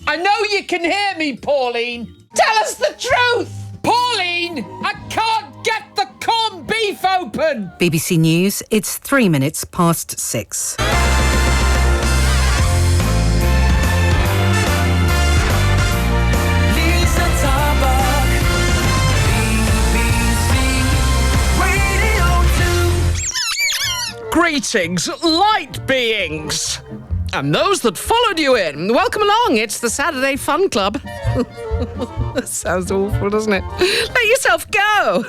I know you can hear me, Pauline. Tell us the truth. Pauline, I can't get the corned beef open. BBC News, it's 3 minutes past 6. LIZA TARBUCK, BBC Radio 2. Greetings, light beings. And those that followed you in. Welcome along, it's the Saturday Fun Club. That sounds awful, doesn't it? Let yourself go.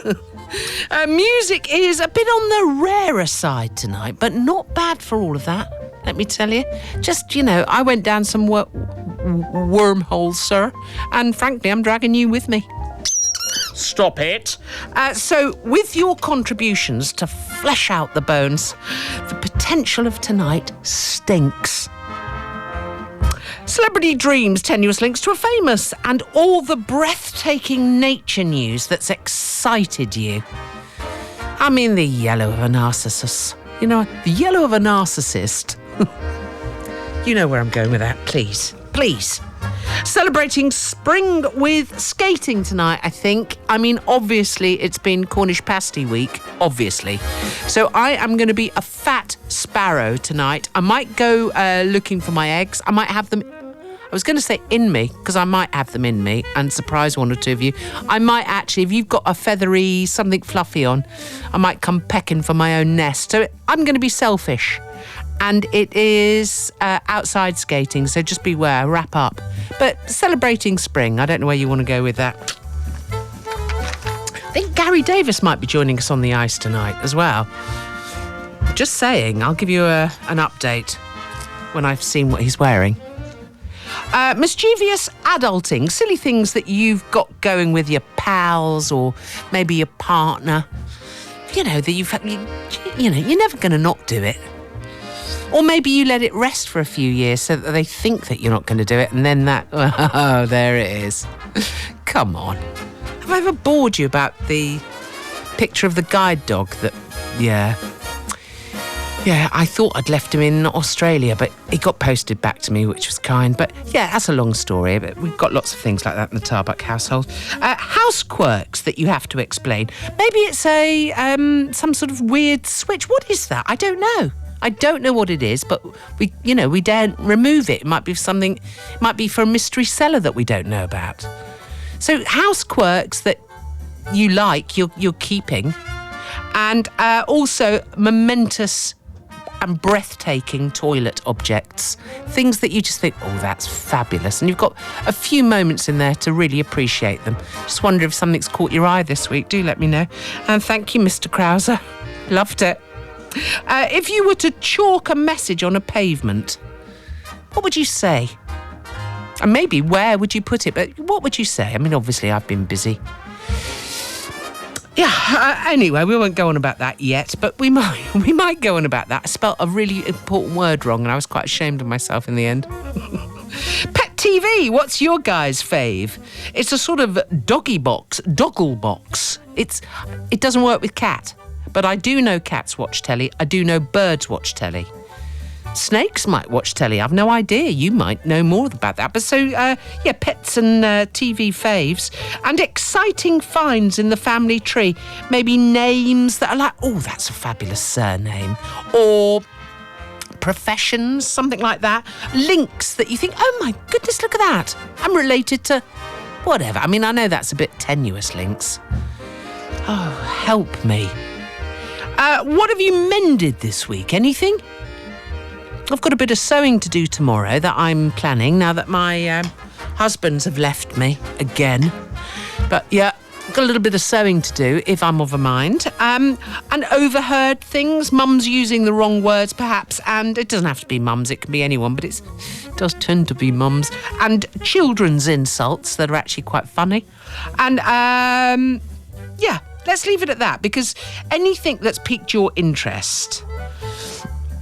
Music is a bit on the rarer side tonight, but not bad for all of that, let me tell you. Just, I went down some wormholes, sir, and frankly, I'm dragging you with me. Stop it. So, with your contributions to flesh out the bones, the potential of tonight stinks. Celebrity dreams, tenuous links to a famous, and all the breathtaking nature news that's excited you. I mean, the yellow of a narcissus. The yellow of a narcissist. You know where I'm going with that, please. Please. Celebrating spring with skating tonight, I think. I mean, obviously, it's been Cornish pasty week, obviously. So I am going to be a fat sparrow tonight. I might go looking for my eggs. I might have them... I was going to say in me, because I might have them in me and surprise one or two of you. I might actually, if you've got a feathery, something fluffy on, I might come pecking for my own nest. So I'm going to be selfish. And it is outside skating, so just beware, wrap up. But celebrating spring, I don't know where you want to go with that. I think Gary Davis might be joining us on the ice tonight as well. Just saying, I'll give you an update when I've seen what he's wearing. Mischievous adulting, silly things that you've got going with your pals or maybe your partner. That you're never going to not do it. Or maybe you let it rest for a few years so that they think that you're not going to do it, and then there it is. Come on. Have I ever bored you about the picture of the guide dog that, Yeah, I thought I'd left him in Australia, but he got posted back to me, which was kind. But yeah, that's a long story. But we've got lots of things like that in the TARBUCK household. House quirks that you have to explain. Maybe it's some sort of weird switch. What is that? I don't know. I don't know what it is, but we daren't remove it. It might be something. It might be for a mystery seller that we don't know about. So house quirks that you like, you're keeping, and also momentous and breathtaking toilet objects, things that you just think, oh, that's fabulous, and you've got a few moments in there to really appreciate them. Just wonder if something's caught your eye this week. Do let me know. And thank you, Mr. Krauser. Loved it. If you were to chalk a message on a pavement, what would you say? And maybe where would you put it? But what would you say? I mean, obviously, I've been busy. Yeah, anyway, we won't go on about that yet, but we might go on about that. I spelt a really important word wrong, and I was quite ashamed of myself in the end. Pet TV, what's your guy's fave? It's a sort of doggle box. It doesn't work with cat, but I do know cats watch telly. I do know birds watch telly. Snakes might watch telly. I've no idea. You might know more about that. But so, pets and TV faves. And exciting finds in the family tree. Maybe names that are like, oh, that's a fabulous surname. Or professions, something like that. Links that you think, oh my goodness, look at that. I'm related to whatever. I mean, I know that's a bit tenuous links. Oh, help me. What have you mended this week? Anything? I've got a bit of sewing to do tomorrow that I'm planning now that my husbands have left me again. But yeah, got a little bit of sewing to do if I'm of a mind. And overheard things, mums using the wrong words perhaps, and it doesn't have to be mums, it can be anyone, but it does tend to be mums. And children's insults that are actually quite funny. And let's leave it at that, because anything that's piqued your interest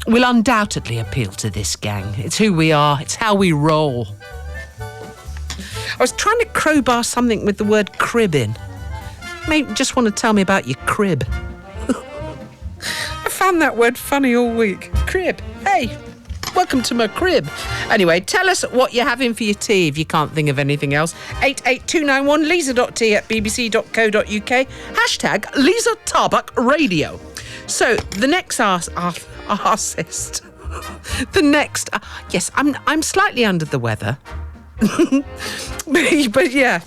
will undoubtedly appeal to this gang. It's who we are. It's how we roll. I was trying to crowbar something with the word crib in. Maybe you just want to tell me about your crib. I found that word funny all week. Crib. Hey, Welcome to my crib. Anyway, tell us what you're having for your tea if you can't think of anything else. 88291 liza.tea@bbc.co.uk. Hashtag Liza TARBUCK Radio. So the next artist. The next. Yes, I'm slightly under the weather. But yeah.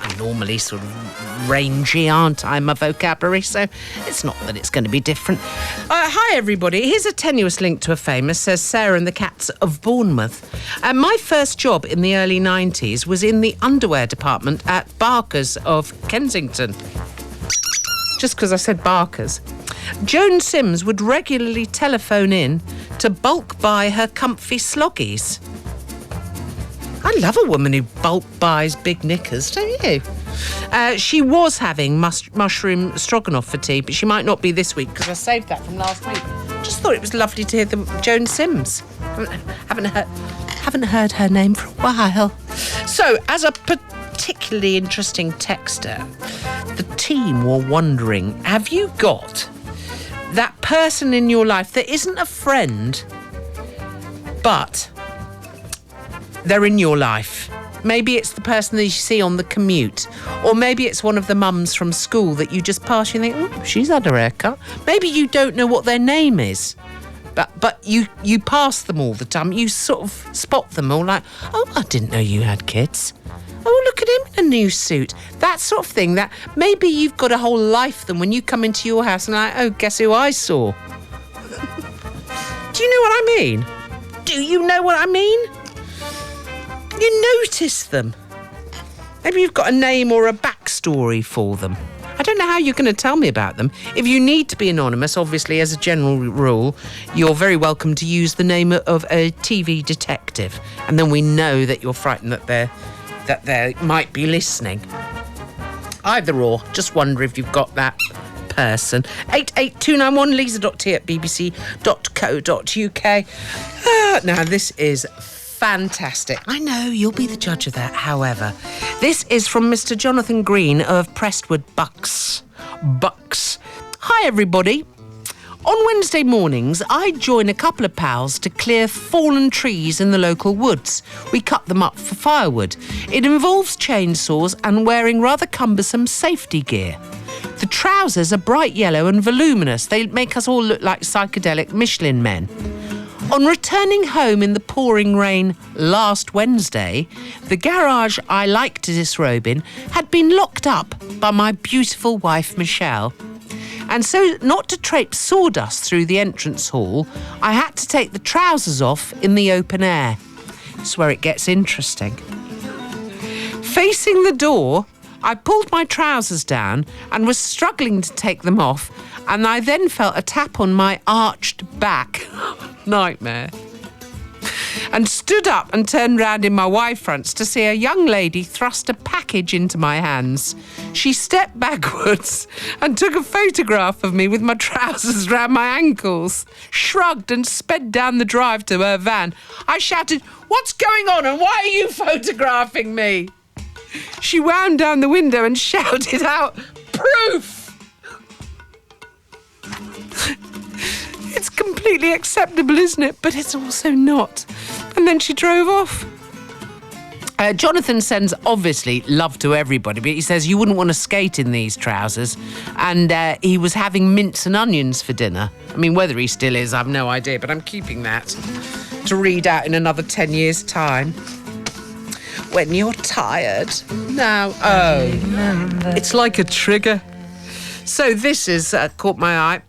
I'm normally sort of rangy, aren't I, my vocabulary, so it's not that it's going to be different. Hi, everybody. Here's a tenuous link to a famous, says Sarah and the Cats of Bournemouth. My first job in the early 90s was in the underwear department at Barker's of Kensington. Just because I said Barker's. Joan Sims would regularly telephone in to bulk buy her comfy sloggies. I love a woman who bulk buys big knickers, don't you? She was having mushroom stroganoff for tea, but she might not be this week because I saved that from last week. Just thought it was lovely to hear Joan Sims. Haven't heard her name for a while. So, as a particularly interesting texter, the team were wondering, have you got that person in your life that isn't a friend, but they're in your life? Maybe it's the person that you see on the commute, or maybe it's one of the mums from school that you just pass and think, oh, she's had her haircut. Maybe you don't know what their name is, but you pass them all the time. You sort of spot them all like, oh, I didn't know you had kids. Oh, look at him in a new suit. That sort of thing, that maybe you've got a whole life then when you come into your house and like, oh, guess who I saw? Do you know what I mean? Do you know what I mean? You notice them. Maybe you've got a name or a backstory for them. I don't know how you're going to tell me about them. If you need to be anonymous, obviously, as a general rule, you're very welcome to use the name of a TV detective. And then we know that you're frightened that they might be listening. Either or, just wonder if you've got that person. 88291 liza.tea@bbc.co.uk. Now, this is fantastic. I know you'll be the judge of that. However, this is from Mr. Jonathan Green of Prestwood Bucks. Hi, everybody. On Wednesday mornings, I join a couple of pals to clear fallen trees in the local woods. We cut them up for firewood. It involves chainsaws and wearing rather cumbersome safety gear. The trousers are bright yellow and voluminous. They make us all look like psychedelic Michelin men. On returning home in the pouring rain last Wednesday, the garage I like to disrobe in had been locked up by my beautiful wife, Michelle. And so, not to traipse sawdust through the entrance hall, I had to take the trousers off in the open air. It's where it gets interesting. Facing the door, I pulled my trousers down and was struggling to take them off, and I then felt a tap on my arched back. Nightmare. And stood up and turned round in my Y-fronts to see a young lady thrust a package into my hands. She stepped backwards and took a photograph of me with my trousers round my ankles, shrugged and sped down the drive to her van. I shouted, "What's going on and why are you photographing me?" She wound down the window and shouted out, "Proof!" It's completely acceptable, isn't it? But it's also not. And then she drove off. Jonathan sends, obviously, love to everybody, but he says you wouldn't want to skate in these trousers. And he was having mince and onions for dinner. I mean, whether he still is, I've no idea, but I'm keeping that to read out in another 10 years' time. When you're tired. Now, it's like a trigger. So this has caught my eye.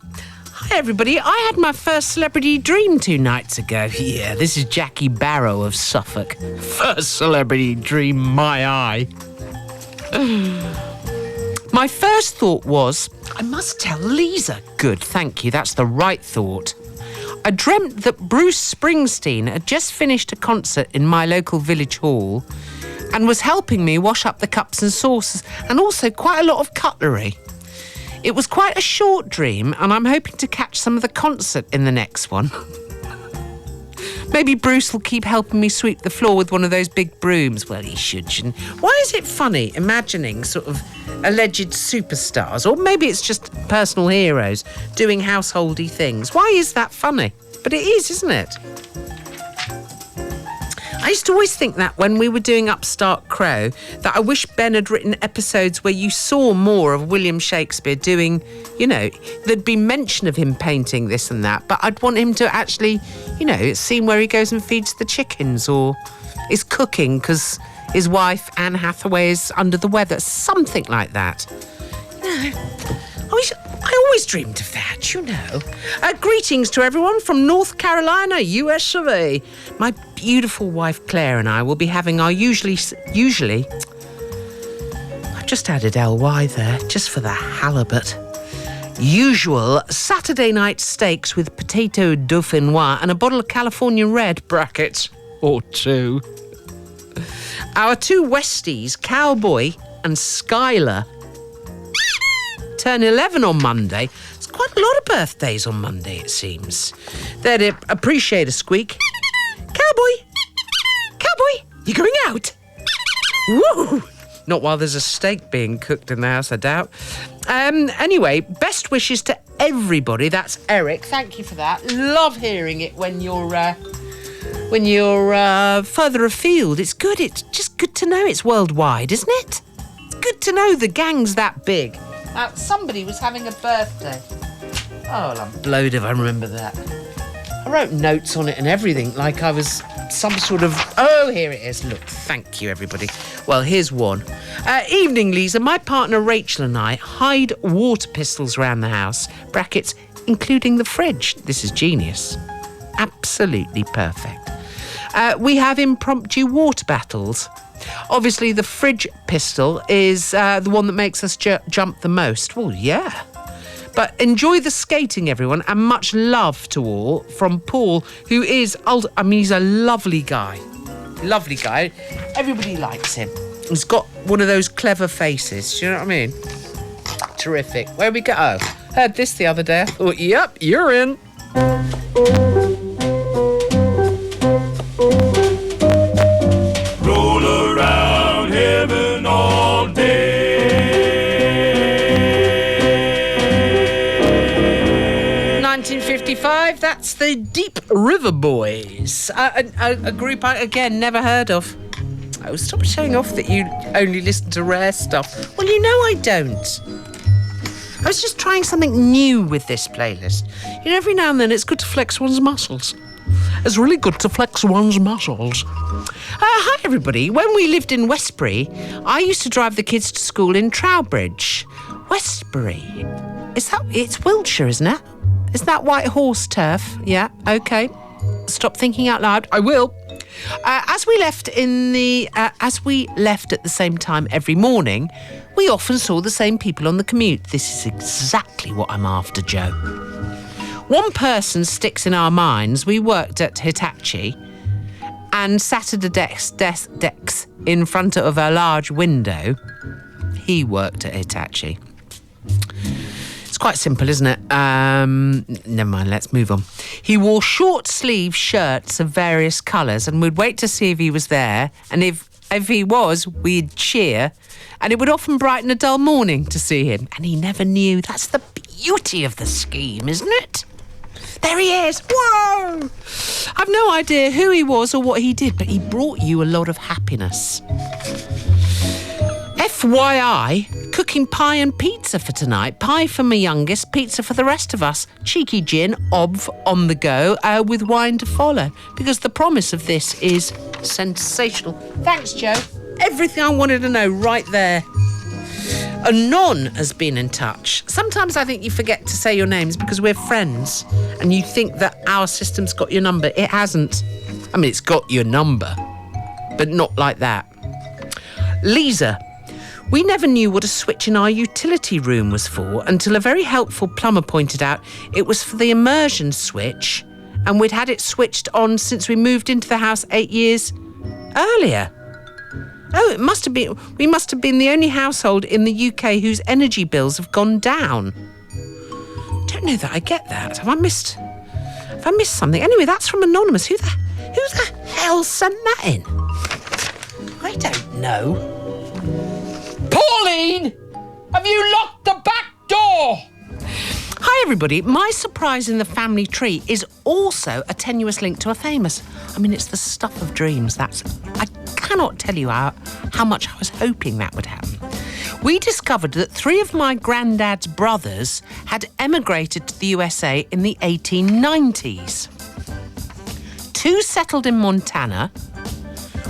Hi, everybody. I had my first celebrity dream 2 nights ago. Yeah, this is Jackie Barrow of Suffolk. First celebrity dream, my eye. My first thought was, I must tell Liza. Good, thank you. That's the right thought. I dreamt that Bruce Springsteen had just finished a concert in my local village hall and was helping me wash up the cups and saucers and also quite a lot of cutlery. It was quite a short dream, and I'm hoping to catch some of the concert in the next one. Maybe Bruce will keep helping me sweep the floor with one of those big brooms. Well, he shouldn't. Why is it funny imagining sort of alleged superstars, or maybe it's just personal heroes, doing householdy things? Why is that funny? But it is, isn't it? I used to always think that when we were doing Upstart Crow, that I wish Ben had written episodes where you saw more of William Shakespeare doing, there'd be mention of him painting this and that, but I'd want him to actually, scene where he goes and feeds the chickens or is cooking because his wife, Anne Hathaway, is under the weather, something like that. I always dreamed of that, Greetings to everyone from North Carolina, US of A. My beautiful wife Claire and I will be having our usually, I've just added LY there, just for the halibut. Usual Saturday night steaks with potato dauphinoise and a bottle of California Red, brackets, or two. Our two Westies, Cowboy and Skylar, turn 11 on Monday. There's quite a lot of birthdays on Monday, it seems. They'd appreciate a squeak. Cowboy, you going out? Woo! Not while there's a steak being cooked in the house, I doubt. Anyway, best wishes to everybody. That's Eric. Thank you for that. Love hearing it when you're further afield. It's good. It's just good to know it's worldwide, isn't it? It's good to know the gang's that big. Somebody was having a birthday. Oh, well, I'm blowed if I remember that. I wrote notes on it and everything, like I was some sort of... Oh, here it is. Look, thank you, everybody. Well, here's one. Evening, Liza. My partner Rachel and I hide water pistols around the house. Brackets, including the fridge. This is genius. Absolutely perfect. We have impromptu water battles. Obviously, the fridge pistol is the one that makes us jump the most. Well, yeah. But enjoy the skating, everyone, and much love to all from Paul, who is, he's a lovely guy. Lovely guy. Everybody likes him. He's got one of those clever faces. Do you know what I mean? Terrific. Where we go? Oh, heard this the other day. I thought, yep, you're in. Roll around heaven all day. 1955, that's the Deep River Boys. A group I, again, never heard of. Oh, stop showing off that you only listen to rare stuff. Well, I don't. I was just trying something new with this playlist. Every now and then it's good to flex one's muscles. It's really good to flex one's muscles. Hi, everybody. When we lived in Westbury, I used to drive the kids to school in Trowbridge. Westbury? It's Wiltshire, isn't it? Is that White Horse turf? Yeah, okay. Stop thinking out loud. I will. As we left at the same time every morning, we often saw the same people on the commute. This is exactly what I'm after, Joe. One person sticks in our minds. We worked at Hitachi and sat at a decks in front of a large window. He worked at Hitachi. It's quite simple, isn't it? Never mind, let's move on. He wore short-sleeve shirts of various colours and we'd wait to see if he was there. And if he was, we'd cheer. And it would often brighten a dull morning to see him. And he never knew. That's the beauty of the scheme, isn't it? There he is. Whoa! I've no idea who he was or what he did, but he brought you a lot of happiness. FYI, cooking pie and pizza for tonight. Pie for my youngest, pizza for the rest of us. Cheeky gin, on the go, with wine to follow. Because the promise of this is sensational. Thanks, Joe. Everything I wanted to know right there. Anon has been in touch. Sometimes I think you forget to say your names because we're friends and you think that our system's got your number. It hasn't. I mean, it's got your number, but not like that. LIZA. We never knew what a switch in our utility room was for until a very helpful plumber pointed out it was for the immersion switch, and we'd had it switched on since we moved into the house 8 years earlier. Oh, we must have been the only household in the UK whose energy bills have gone down. Don't know that I get that. Have I missed something? Anyway, that's from Anonymous. Who the hell sent that in? I don't know. Pauline! Have you locked the back door? Hi, Hi, everybody. My surprise in the family tree is also a tenuous link to a famous. I mean, it's the stuff of dreams. I cannot tell you how much I was hoping that would happen. We discovered that 3 of my granddad's brothers had emigrated to the USA in the 1890s. 2 settled in Montana.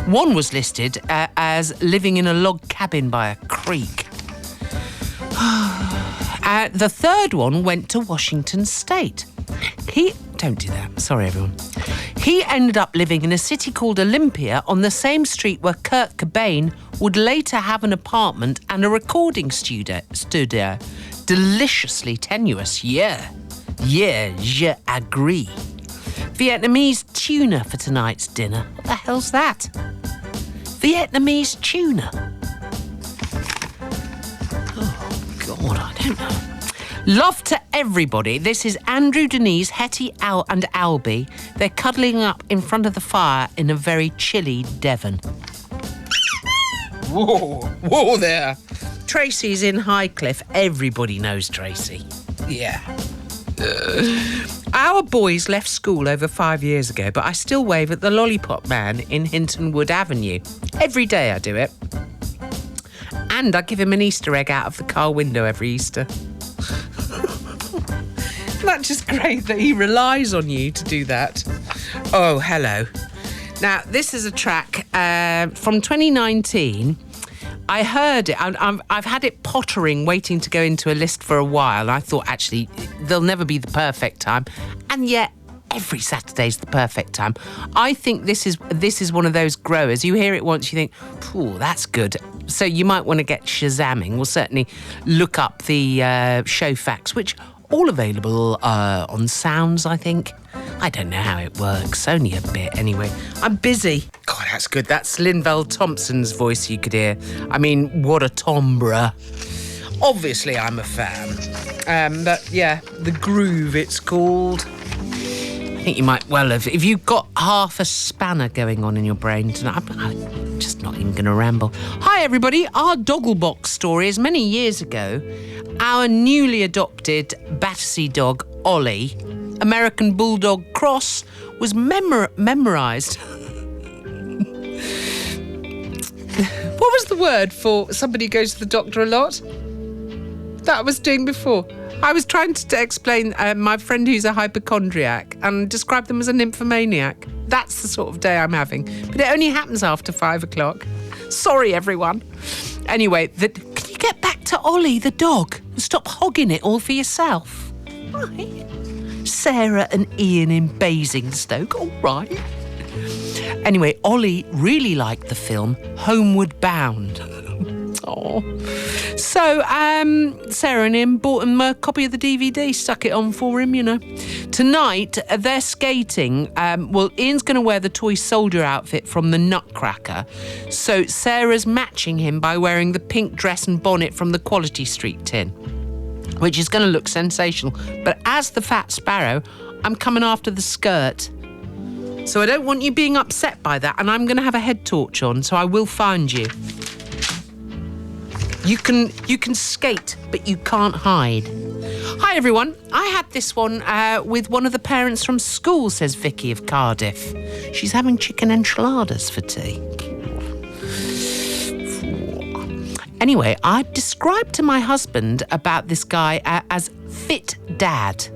1 was listed as living in a log cabin by a creek. The 3rd one went to Washington State. Don't do that. Sorry, everyone. He ended up living in a city called Olympia on the same street where Kurt Cobain would later have an apartment and a recording studio. Deliciously tenuous, yeah. Yeah, je agree. Vietnamese tuna for tonight's dinner. What the hell's that? Vietnamese tuna. Oh, God, I don't know. Love to everybody. This is Andrew, Denise, Hetty, Al and Albie. They're cuddling up in front of the fire in a very chilly Devon. Whoa there. Tracy's in Highcliffe. Everybody knows Tracy. Yeah. Our boys left school over 5 years ago, but I still wave at the lollipop man in Hinton Wood Avenue. Every day I do it. And I give him an Easter egg out of the car window every Easter. Isn't that just great that he relies on you to do that? Oh, hello. Now, this is a track from 2019. I heard it. I've had it pottering, waiting to go into a list for a while. I thought, actually, there'll never be the perfect time. And yet, every Saturday's the perfect time. I think this is one of those growers. You hear it once, you think, "Ooh, that's good." So you might want to get Shazamming. We'll certainly look up the show facts, which all available on Sounds, I think. I don't know how it works. Only a bit, anyway. I'm busy. God, that's good. That's Linval Thompson's voice you could hear. I mean, what a timbre. Obviously, I'm a fan. But, yeah, The Groove, it's called. I think you might well have. If you've got half a spanner going on in your brain tonight, I'm just not even going to ramble. Hi, everybody. Our Dogglebox story is many years ago. Our newly adopted Battersea dog, Ollie, American Bulldog Cross, was memorised. What was the word for somebody who goes to the doctor a lot? That I was doing before. I was trying to explain my friend who's a hypochondriac and describe them as a nymphomaniac. That's the sort of day I'm having. But it only happens after 5 o'clock. Sorry, everyone. Anyway, can you get back to Ollie, the dog, and stop hogging it all for yourself? Right. Sarah and Ian in Basingstoke, all right. Anyway, Ollie really liked the film Homeward Bound. Oh. So, Sarah and him bought him a copy of the DVD, stuck it on for him, you know. Tonight, they're skating. Ian's going to wear the toy soldier outfit from the Nutcracker. So Sarah's matching him by wearing the pink dress and bonnet from the Quality Street tin, which is going to look sensational. But as the Fat Sparrow, I'm coming after the skirt. So I don't want you being upset by that, and I'm going to have a head torch on, so I will find you. You can skate, but you can't hide. Hi, everyone. I had this one with one of the parents from school, says Vicky of Cardiff. She's having chicken enchiladas for tea. Anyway, I described to my husband about this guy as Fit Dad.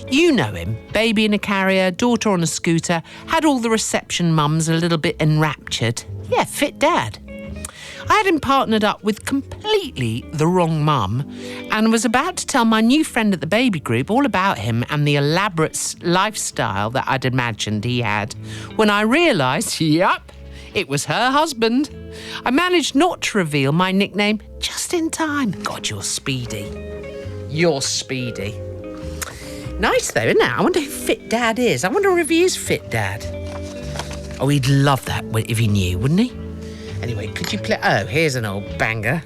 You know him, baby in a carrier, daughter on a scooter, had all the reception mums a little bit enraptured. Yeah, Fit Dad. I had him partnered up with completely the wrong mum and was about to tell my new friend at the baby group all about him and the elaborate lifestyle that I'd imagined he had when I realised, yep, it was her husband. I managed not to reveal my nickname just in time. God, you're speedy. You're speedy. Nice though, isn't it? I wonder who Fit Dad is. I wonder if he is Fit Dad. Oh, he'd love that if he knew, wouldn't he? Anyway, could you play... Oh, here's an old banger.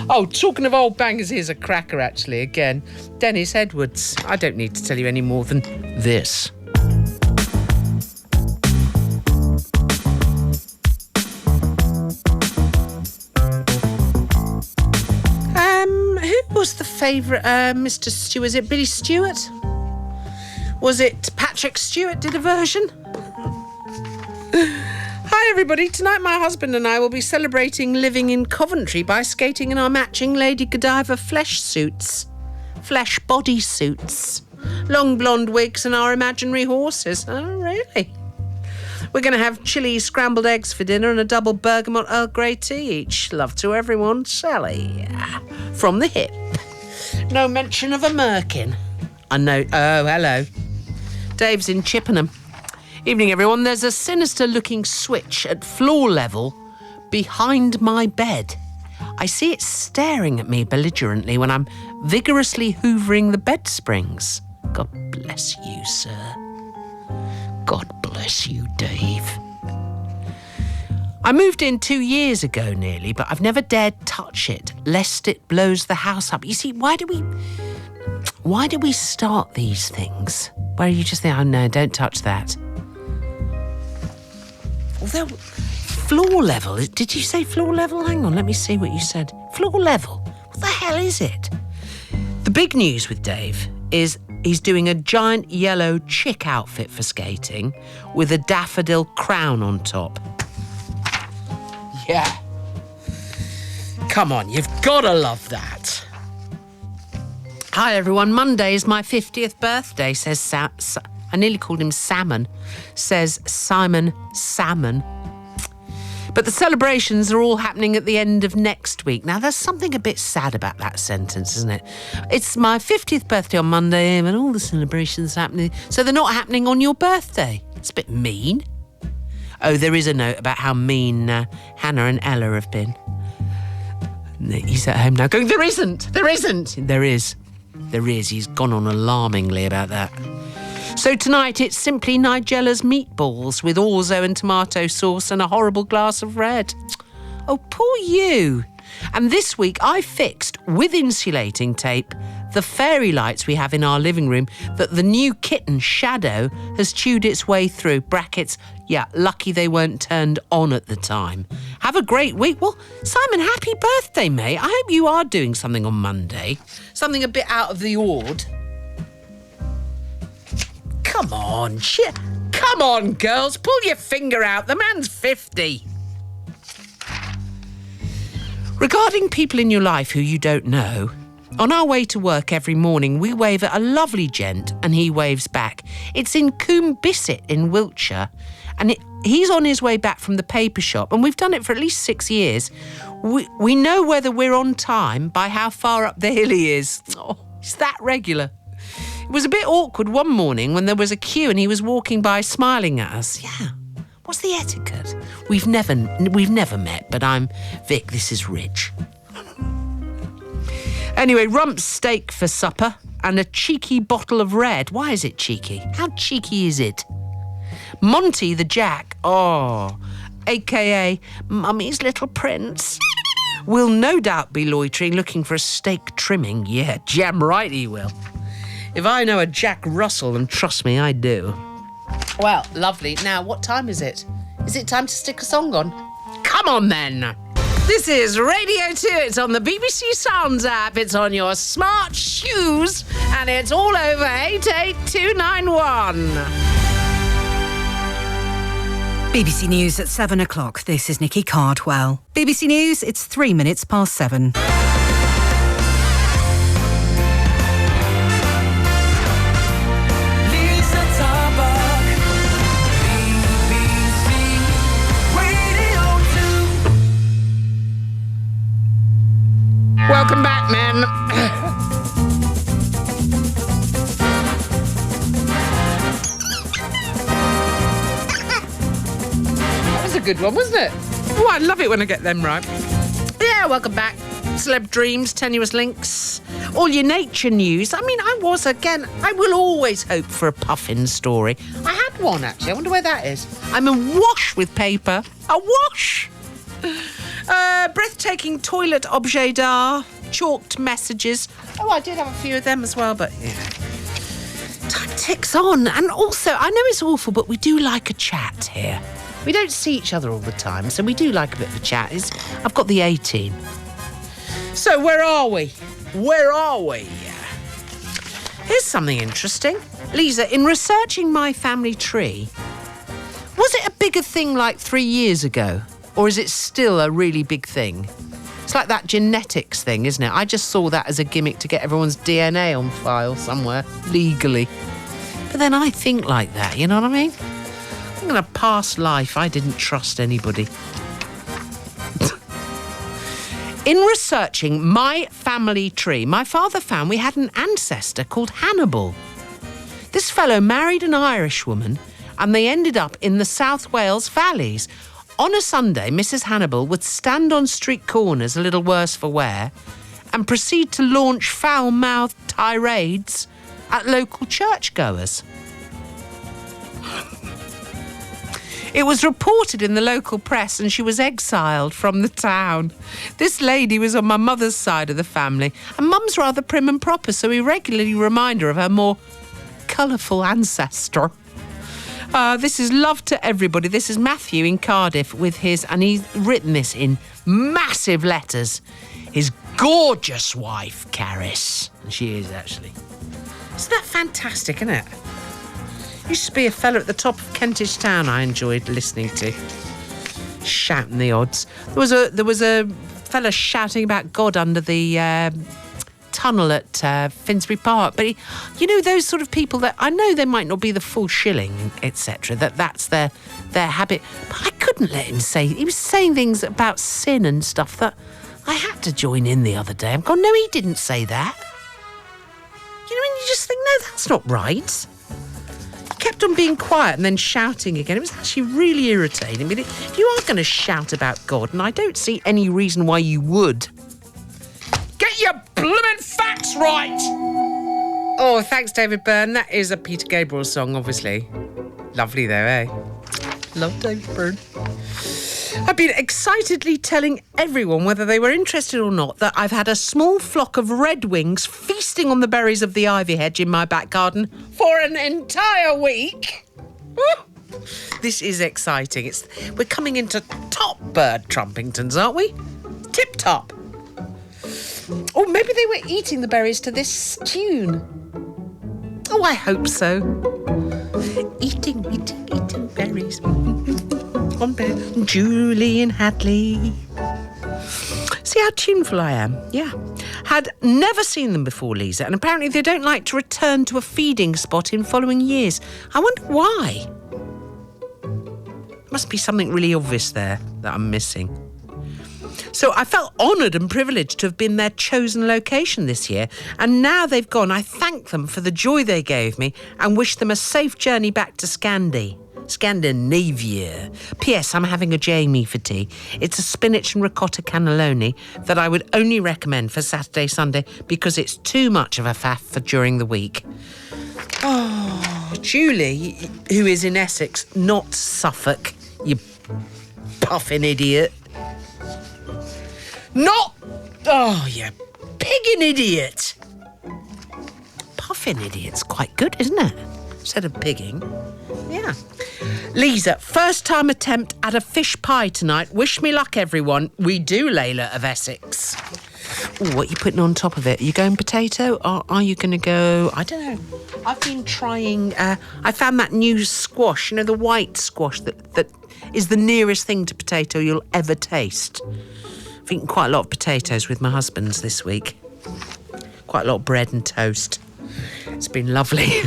Oh, talking of old bangers, here's a cracker, actually, again. Dennis Edwards. I don't need to tell you any more than this. Who was the favourite Mr. Stewart? Was it Billy Stewart? Was it Patrick Stewart did a version? Hi everybody, tonight my husband and I will be celebrating living in Coventry by skating in our matching Lady Godiva flesh body suits, long blonde wigs and our imaginary horses. Oh really? We're going to have chilli scrambled eggs for dinner and a double bergamot Earl Grey tea each. Love to everyone, Sally. From the hip. No mention of a merkin. I know. Oh, hello. Dave's in Chippenham. Evening, everyone. There's a sinister-looking switch at floor level behind my bed. I see it staring at me belligerently when I'm vigorously hoovering the bed springs. God bless you, sir. God bless you, Dave. I moved in 2 years ago nearly, but I've never dared touch it, lest it blows the house up. You see, why do we start these things? Where you just think, oh no, don't touch that. Although, floor level, did you say floor level? Hang on, let me see what you said. Floor level? What the hell is it? The big news with Dave is he's doing a giant yellow chick outfit for skating with a daffodil crown on top. Yeah. Come on, you've got to love that. Hi, everyone. Monday is my 50th birthday, says I nearly called him Salmon, says Simon Salmon. But the celebrations are all happening at the end of next week. Now, there's something a bit sad about that sentence, isn't it? It's my 50th birthday on Monday and all the celebrations are happening. So they're not happening on your birthday. It's a bit mean. Oh, there is a note about how mean Hannah and Ella have been. He's at home now going, there isn't. There is. He's gone on alarmingly about that. So tonight it's simply Nigella's meatballs with orzo and tomato sauce and a horrible glass of red. Oh, poor you. And this week I fixed, with insulating tape, the fairy lights we have in our living room that the new kitten, Shadow, has chewed its way through. Brackets, yeah, lucky they weren't turned on at the time. Have a great week. Well, Simon, happy birthday, mate. I hope you are doing something on Monday. Something a bit out of the ord. Come on, shit. Come on, girls. Pull your finger out. The man's 50. Regarding people in your life who you don't know, on our way to work every morning, we wave at a lovely gent and he waves back. It's in Coombe Bisset in Wiltshire, and he's on his way back from the paper shop, and we've done it for at least 6 years. We know whether we're on time by how far up the hill he is. Oh, it's that regular. It was a bit awkward one morning when there was a queue and he was walking by smiling at us. Yeah. What's the etiquette? We've never met, but I'm Vic, this is Rich. Anyway, rump steak for supper and a cheeky bottle of red. Why is it cheeky? How cheeky is it? Monty the Jack, a.k.a. Mummy's little prince, will no doubt be loitering looking for a steak trimming. Yeah, jam right he will. If I know a Jack Russell, and trust me, I do. Well, lovely. Now, what time is it? Is it time to stick a song on? Come on, then. This is Radio 2. It's on the BBC Sounds app. It's on your smart shoes. And it's all over 88291. BBC News at 7 o'clock. This is Nikki Cardwell. BBC News, it's 3 minutes past 7. LIZA, TARBUCK, BBC Radio 2. Welcome back, men. That was a good one, wasn't it? Oh, I love it when I get them right. Yeah, welcome back. Celeb dreams, tenuous links, all your nature news. I mean, I will always hope for a puffin story. I had one, actually. I wonder where that is. I'm awash with paper. Awash! Breathtaking toilet objet d'art, chalked messages. Oh, I did have a few of them as well, but yeah. Time ticks on. And also, I know it's awful, but we do like a chat here. We don't see each other all the time, so we do like a bit of a chat. I've got the 18. So where are we? Here's something interesting. Liza, in researching my family tree, was it a bigger thing like 3 years ago? Or is it still a really big thing? It's like that genetics thing, isn't it? I just saw that as a gimmick to get everyone's DNA on file somewhere, legally. But then I think like that, you know what I mean? In a past life, I didn't trust anybody. In researching my family tree, my father found we had an ancestor called Hannibal. This fellow married an Irish woman, and they ended up in the South Wales valleys. On a Sunday, Mrs. Hannibal would stand on street corners, a little worse for wear, and proceed to launch foul-mouthed tirades at local churchgoers. It was reported in the local press and she was exiled from the town. This lady was on my mother's side of the family, and Mum's rather prim and proper, so we regularly remind her of her more colourful ancestor. This is love to everybody. This is Matthew in Cardiff with his, and he's written this in massive letters, his gorgeous wife, Caris. And she is, actually. Isn't that fantastic, isn't it? Used to be a fella at the top of Kentish Town I enjoyed listening to. Shouting the odds. There was a fella shouting about God under the tunnel at Finsbury Park. But those sort of people that I know they might not be the full shilling, etc. That's their habit. But I couldn't let him say. He was saying things about sin and stuff that I had to join in the other day. I'm going, no, he didn't say that. You know, and you just think, no, that's not right. Kept on being quiet and then shouting again. It was actually really irritating. I mean, if you are going to shout about God, and I don't see any reason why you would, get your blooming facts right! Oh, thanks, David Byrne. That is a Peter Gabriel song, obviously. Lovely, though, eh? Love David Byrne. I've been excitedly telling everyone, whether they were interested or not, that I've had a small flock of redwings feasting on the berries of the ivy hedge in my back garden for an entire week. Woo! This is exciting. We're coming into top bird trumpingtons, aren't we? Tip top. Or maybe they were eating the berries to this tune. Oh, I hope so. Eating berries. On bed, Julian Hadley. See how tuneful I am? Yeah. Had never seen them before, Liza, and apparently they don't like to return to a feeding spot in following years. I wonder why. Must be something really obvious there that I'm missing. So I felt honoured and privileged to have been their chosen location this year, and now they've gone, I thank them for the joy they gave me and wish them a safe journey back to Scandinavia. P.S. I'm having a Jamie for tea. It's a spinach and ricotta cannelloni that I would only recommend for Saturday, Sunday because it's too much of a faff for during the week. Oh, Julie, who is in Essex, not Suffolk, you puffin idiot. You piggin idiot. Puffin idiot's quite good, isn't it? Instead of pigging. Yeah. Liza, first time attempt at a fish pie tonight. Wish me luck, everyone. We do, Layla of Essex. Ooh, what are you putting on top of it? Are you going potato or are you going to go... I don't know. I've been trying... I found that new squash, the white squash that is the nearest thing to potato you'll ever taste. I've eaten quite a lot of potatoes with my husband's this week. Quite a lot of bread and toast. It's been lovely.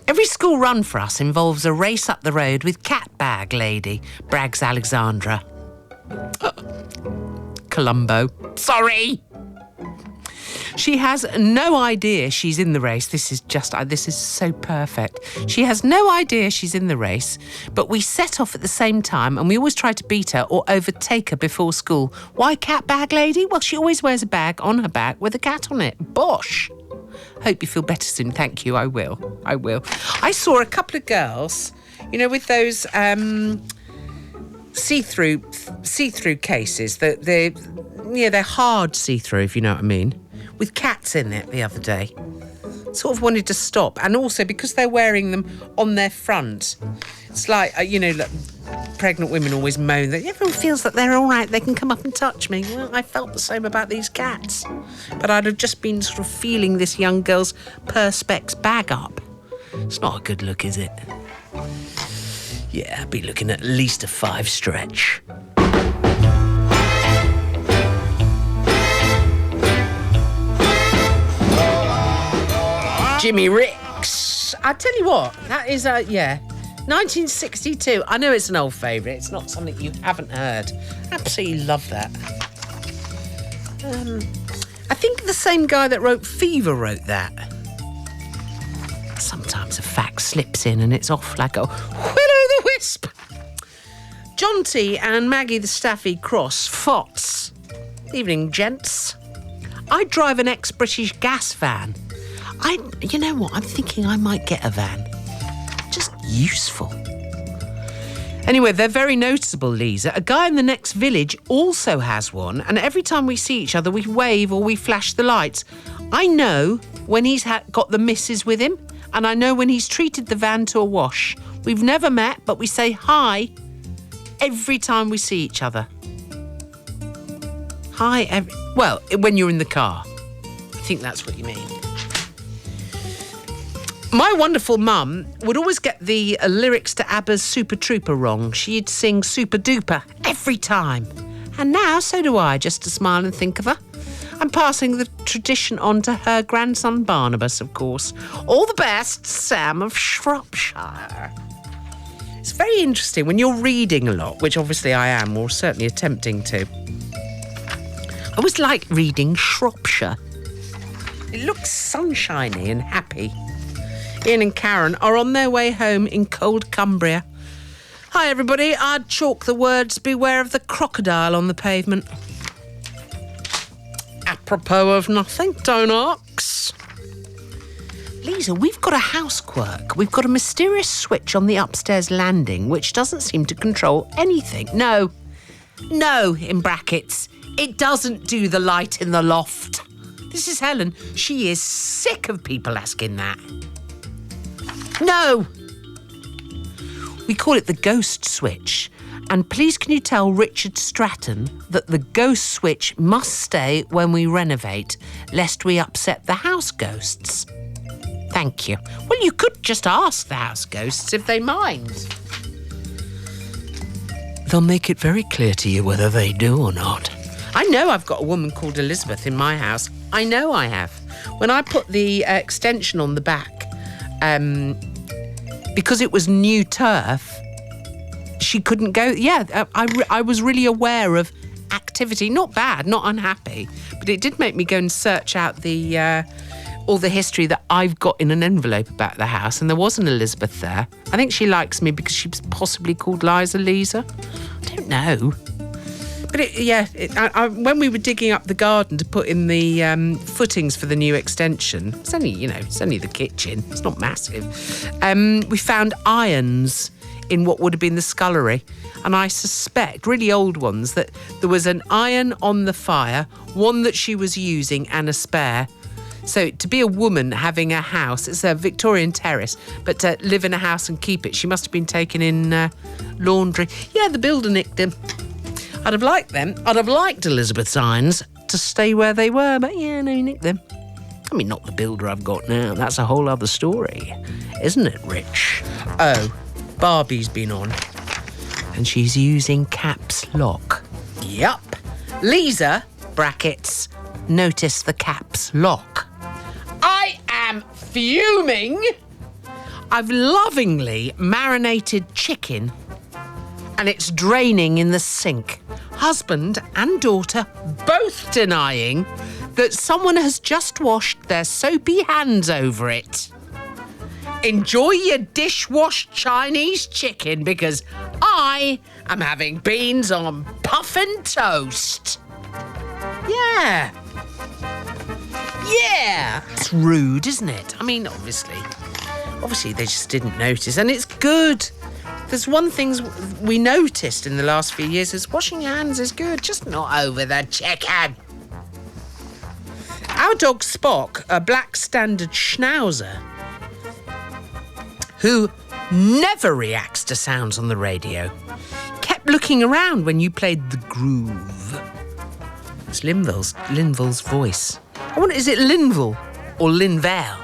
Every school run for us involves a race up the road with cat bag lady, brags Alexandra. Columbo. Sorry! She has no idea she's in the race. This is so perfect. She has no idea she's in the race, but we set off at the same time and we always try to beat her or overtake her before school. Why cat bag lady? Well, she always wears a bag on her back with a cat on it. Bosh! Hope you feel better soon. Thank you. I will. I saw a couple of girls, with those see-through cases. They're hard see-through, if you know what I mean, with cats in it the other day. Sort of wanted to stop, and also because they're wearing them on their front, it's like pregnant women always moan that everyone feels that they're all right, they can come up and touch me. Well, I felt the same about these cats. But I'd have just been sort of feeling this young girl's Perspex bag up. It's not a good look, is it? Yeah, I'd be looking at least a 5 stretch. Jimmy Ricks. I tell you what, that is 1962. I know it's an old favourite. It's not something you haven't heard. Absolutely love that. I think the same guy that wrote Fever wrote that. Sometimes a fact slips in and it's off like a will-o'-the-wisp. Jonty and Maggie the Staffy Cross, Fots. Evening, gents. I drive an ex-British gas van. You know what? I'm thinking I might get a van. Just useful. Anyway, they're very noticeable, Liza. A guy in the next village also has one, and every time we see each other, we wave or we flash the lights. I know when he's got the missus with him, and I know when he's treated the van to a wash. We've never met, but we say hi every time we see each other. Hi, well, when you're in the car. I think that's what you mean. My wonderful mum would always get the lyrics to ABBA's Super Trooper wrong. She'd sing Super Duper every time. And now, so do I, just to smile and think of her. I'm passing the tradition on to her grandson Barnabas, of course. All the best, Sam of Shropshire. It's very interesting when you're reading a lot, which obviously I am, or certainly attempting to. I always like reading Shropshire. It looks sunshiny and happy. Ian and Karen are on their way home in cold Cumbria. Hi, everybody. I'd chalk the words, beware of the crocodile on the pavement. Apropos of nothing, don't ask. Liza, we've got a house quirk. We've got a mysterious switch on the upstairs landing which doesn't seem to control anything. No, in brackets, it doesn't do the light in the loft. This is Helen. She is sick of people asking that. No! We call it the ghost switch. And please can you tell Richard Stratton that the ghost switch must stay when we renovate, lest we upset the house ghosts. Thank you. Well, you could just ask the house ghosts if they mind. They'll make it very clear to you whether they do or not. I know I've got a woman called Elizabeth in my house. I know I have. When I put the extension on the back, because it was new turf, she couldn't go. Yeah, I was really aware of activity. Not bad, not unhappy, but it did make me go and search out all the history that I've got in an envelope about the house, and there was an Elizabeth there. I think she likes me because she was possibly called LIZA. I don't know. But when we were digging up the garden to put in the footings for the new extension, it's only the kitchen. It's not massive. We found irons in what would have been the scullery, and I suspect, really old ones, that there was an iron on the fire, one that she was using, and a spare. So to be a woman having a house, it's a Victorian terrace, but to live in a house and keep it, she must have been taken in laundry. Yeah, the builder nicked them. I'd have liked them. I'd have liked Elizabeth's irons to stay where they were, but yeah, no, he nicked them. I mean, not the builder I've got now. That's a whole other story, isn't it, Rich? Oh, Barbie's been on, and she's using caps lock. Yup. Liza, brackets, notice the caps lock. I am fuming. I've lovingly marinated chicken, and it's draining in the sink. Husband and daughter both denying that someone has just washed their soapy hands over it. Enjoy your dishwashed Chinese chicken because I am having beans on puffin toast. Yeah. It's rude, isn't it? I mean, obviously they just didn't notice, and it's good. There's one thing we noticed in the last few years is washing your hands is good, just not over the chicken. Our dog Spock, a black standard schnauzer, who never reacts to sounds on the radio. kept looking around when you played the groove. It's Linval's voice. I wonder, is it Linval or Linval?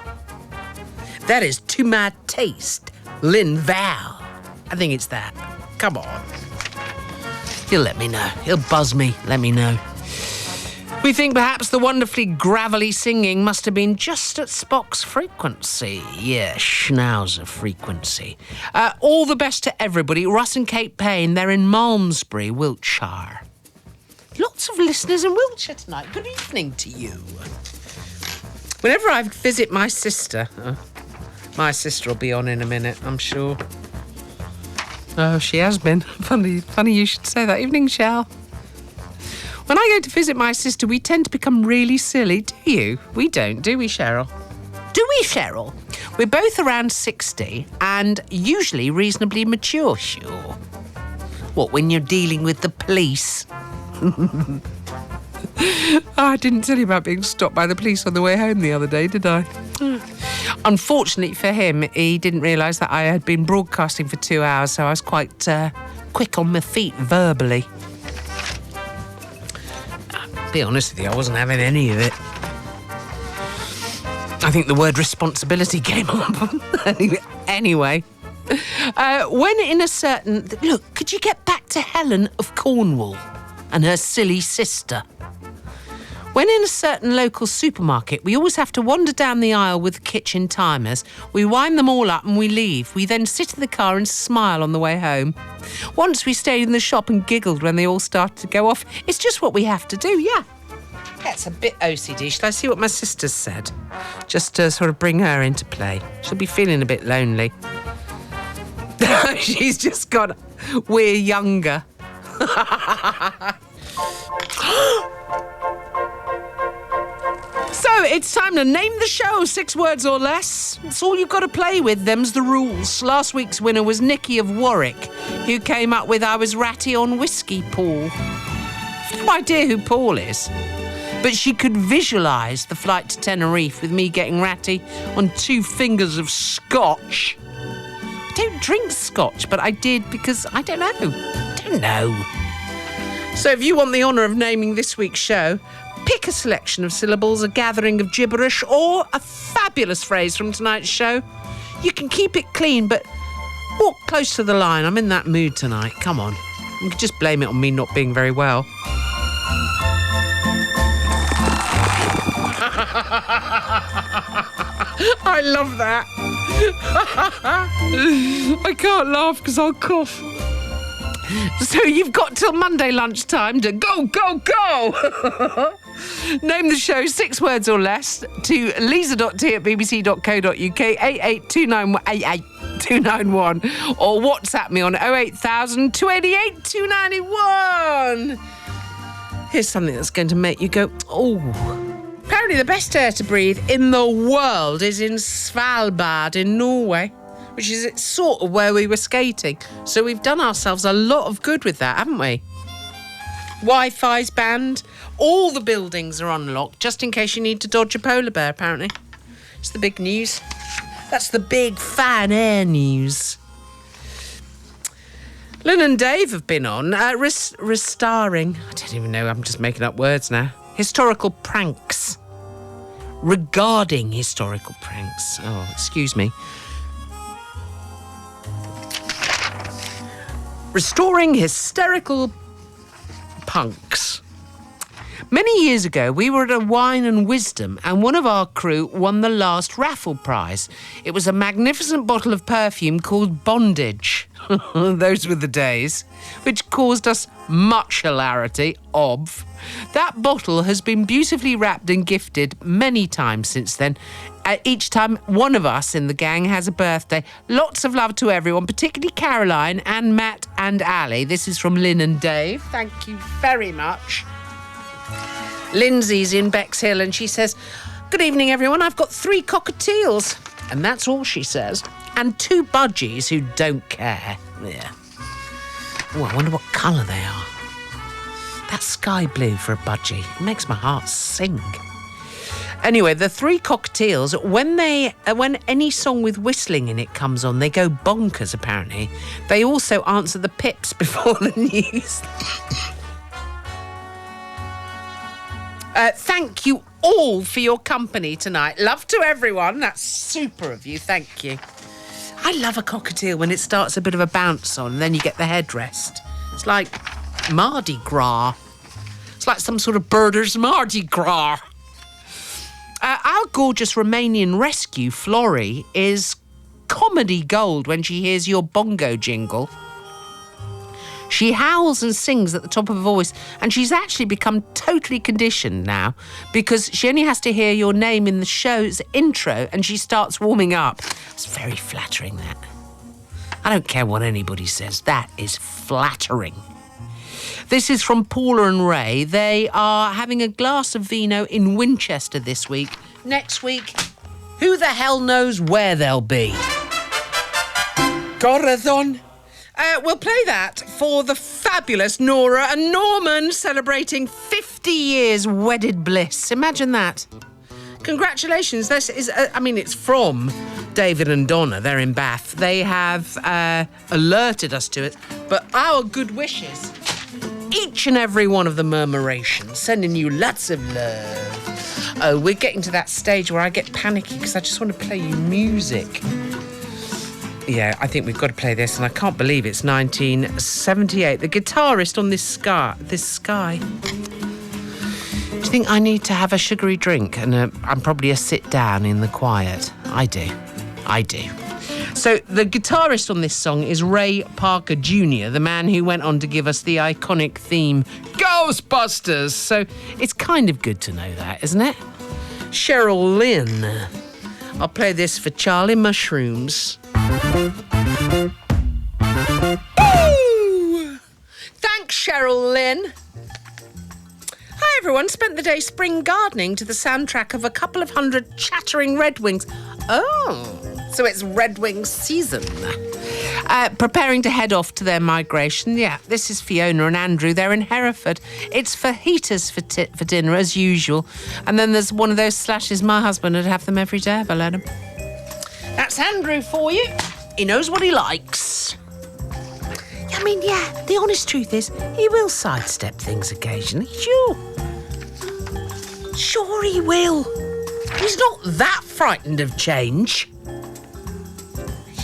That is to my taste, Linval. I think it's that. Come on. He'll let me know. He'll buzz me, let me know. We think perhaps the wonderfully gravelly singing must have been just at Spock's frequency. Yeah, schnauzer frequency. All the best to everybody. Russ and Kate Payne, they're in Malmesbury, Wiltshire. Lots of listeners in Wiltshire tonight. Good evening to you. Whenever I visit my sister will be on in a minute, I'm sure. Oh, she has been. Funny you should say that. Evening, Shell. When I go to visit my sister, we tend to become really silly. Do you? We don't, do we, Cheryl? Do we, Cheryl? We're both around 60 and usually reasonably mature, sure. What, when you're dealing with the police? I didn't tell you about being stopped by the police on the way home the other day, did I? Unfortunately for him, he didn't realise that I had been broadcasting for 2 hours, so I was quite quick on my feet verbally. Be honest with you, I wasn't having any of it. I think the word responsibility came up. Anyway, when in a certain... Look, could you get back to Helen of Cornwall and her silly sister? When in a certain local supermarket, we always have to wander down the aisle with the kitchen timers. We wind them all up and we leave. We then sit in the car and smile on the way home. Once we stayed in the shop and giggled when they all started to go off. It's just what we have to do, yeah. That's a bit OCD. Shall I see what my sister said? Just to sort of bring her into play. She'll be feeling a bit lonely. She's just gone, we're younger. So, it's time to name the show, 6 words or less. It's all you've got to play with, them's the rules. Last week's winner was Nikki of Warwick, who came up with I was ratty on whiskey, Paul. No idea who Paul is, but she could visualise the flight to Tenerife with me getting ratty on 2 fingers of scotch. I don't drink scotch, but I did because I don't know. So if you want the honour of naming this week's show, pick a selection of syllables, a gathering of gibberish, or a fabulous phrase from tonight's show. You can keep it clean, but walk close to the line. I'm in that mood tonight. Come on. You can just blame it on me not being very well. I love that. I can't laugh because I'll cough. So you've got till Monday lunchtime to go. Name the show 6 words or less to liza.t@bbc.co.uk 88291 or WhatsApp me on 08000 288 291. Here's something that's going to make you go, oh. Apparently the best air to breathe in the world is in Svalbard in Norway, which is sort of where we were skating. So we've done ourselves a lot of good with that, haven't we? Wi-Fi's banned. All the buildings are unlocked, just in case you need to dodge a polar bear, apparently. It's the big news. That's the big fan air news. Lynn and Dave have been on, restoring... I don't even know, I'm just making up words now. Historical pranks. Regarding historical pranks. Oh, excuse me. Restoring hysterical punks. Many years ago, we were at a Wine and Wisdom and one of our crew won the last raffle prize. It was a magnificent bottle of perfume called Bondage. Those were the days, which caused us much hilarity, That bottle has been beautifully wrapped and gifted many times since then. Each time one of us in the gang has a birthday. Lots of love to everyone, particularly Caroline and Matt and Ali. This is from Lynn and Dave. Thank you very much. Lindsay's in Bexhill and she says, good evening, everyone. I've got 3 cockatiels. And that's all she says. And 2 budgies who don't care. Yeah. Oh, I wonder what colour they are. That's sky blue for a budgie. It makes my heart sing. Anyway, the Three Cockatiels, when any song with whistling in it comes on, they go bonkers, apparently. They also answer the pips before the news. Thank you all for your company tonight. Love to everyone. That's super of you. Thank you. I love a cockatiel when it starts a bit of a bounce on and then you get the headrest. It's like Mardi Gras. It's like some sort of birders Mardi Gras. Our gorgeous Romanian rescue, Florrie, is comedy gold when she hears your bongo jingle. She howls and sings at the top of her voice, and she's actually become totally conditioned now because she only has to hear your name in the show's intro and she starts warming up. It's very flattering, that. I don't care what anybody says. That is flattering. This is from Paula and Ray. They are having a glass of vino in Winchester this week. Next week, who the hell knows where they'll be? Corazon. We'll play that for the fabulous Nora and Norman celebrating 50 years wedded bliss. Imagine that. Congratulations. This is, it's from David and Donna. They're in Bath. They have alerted us to it. But our good wishes, each and every one of the murmurations, sending you lots of love. Oh, we're getting to that stage where I get panicky because I just want to play you music. Yeah, I think we've got to play this, and I can't believe it's 1978. The guitarist on this sky. Do you think I need to have a sugary drink and I'm probably a sit down in the quiet? I do. So the guitarist on this song is Ray Parker Jr., the man who went on to give us the iconic theme Ghostbusters. So it's kind of good to know that, isn't it? Cheryl Lynn. I'll play this for Charlie Mushrooms. Ooh! Thanks, Cheryl Lynn. Hi, everyone. Spent the day spring gardening to the soundtrack of a couple of hundred chattering redwings. Oh, so it's redwing season. Preparing to head off to their migration. Yeah, this is Fiona and Andrew. They're in Hereford. It's fajitas for dinner, as usual. And then there's one of those slashes. My husband would have them every day if I let him. That's Andrew for you. He knows what he likes. The honest truth is, he will sidestep things occasionally. Sure he will. He's not that frightened of change.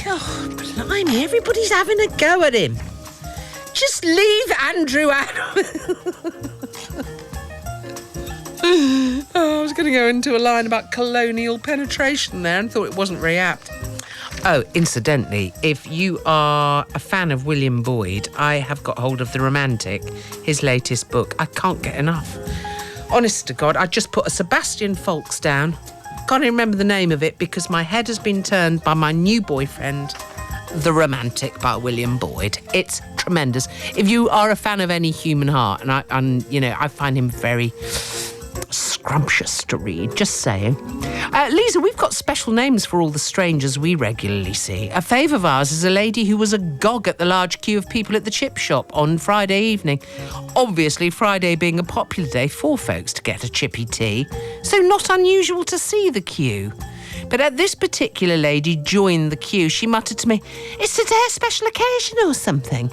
Oh, blimey, everybody's having a go at him. Just leave Andrew out. I was going to go into a line about colonial penetration there and thought it wasn't very apt. Oh, incidentally, if you are a fan of William Boyd, I have got hold of The Romantic, his latest book. I can't get enough. Honest to God, I just put a Sebastian Faulks down. Can't even remember the name of it because my head has been turned by my new boyfriend, The Romantic by William Boyd. It's tremendous. If you are a fan of any human heart, and I find him very scrumptious to read, just saying. Liza, we've got special names for all the strangers we regularly see. A favour of ours is a lady who was agog at the large queue of people at the chip shop on Friday evening. Obviously, Friday being a popular day for folks to get a chippy tea, so not unusual to see the queue. But at this particular lady joined the queue, she muttered to me, "Is today a special occasion or something?"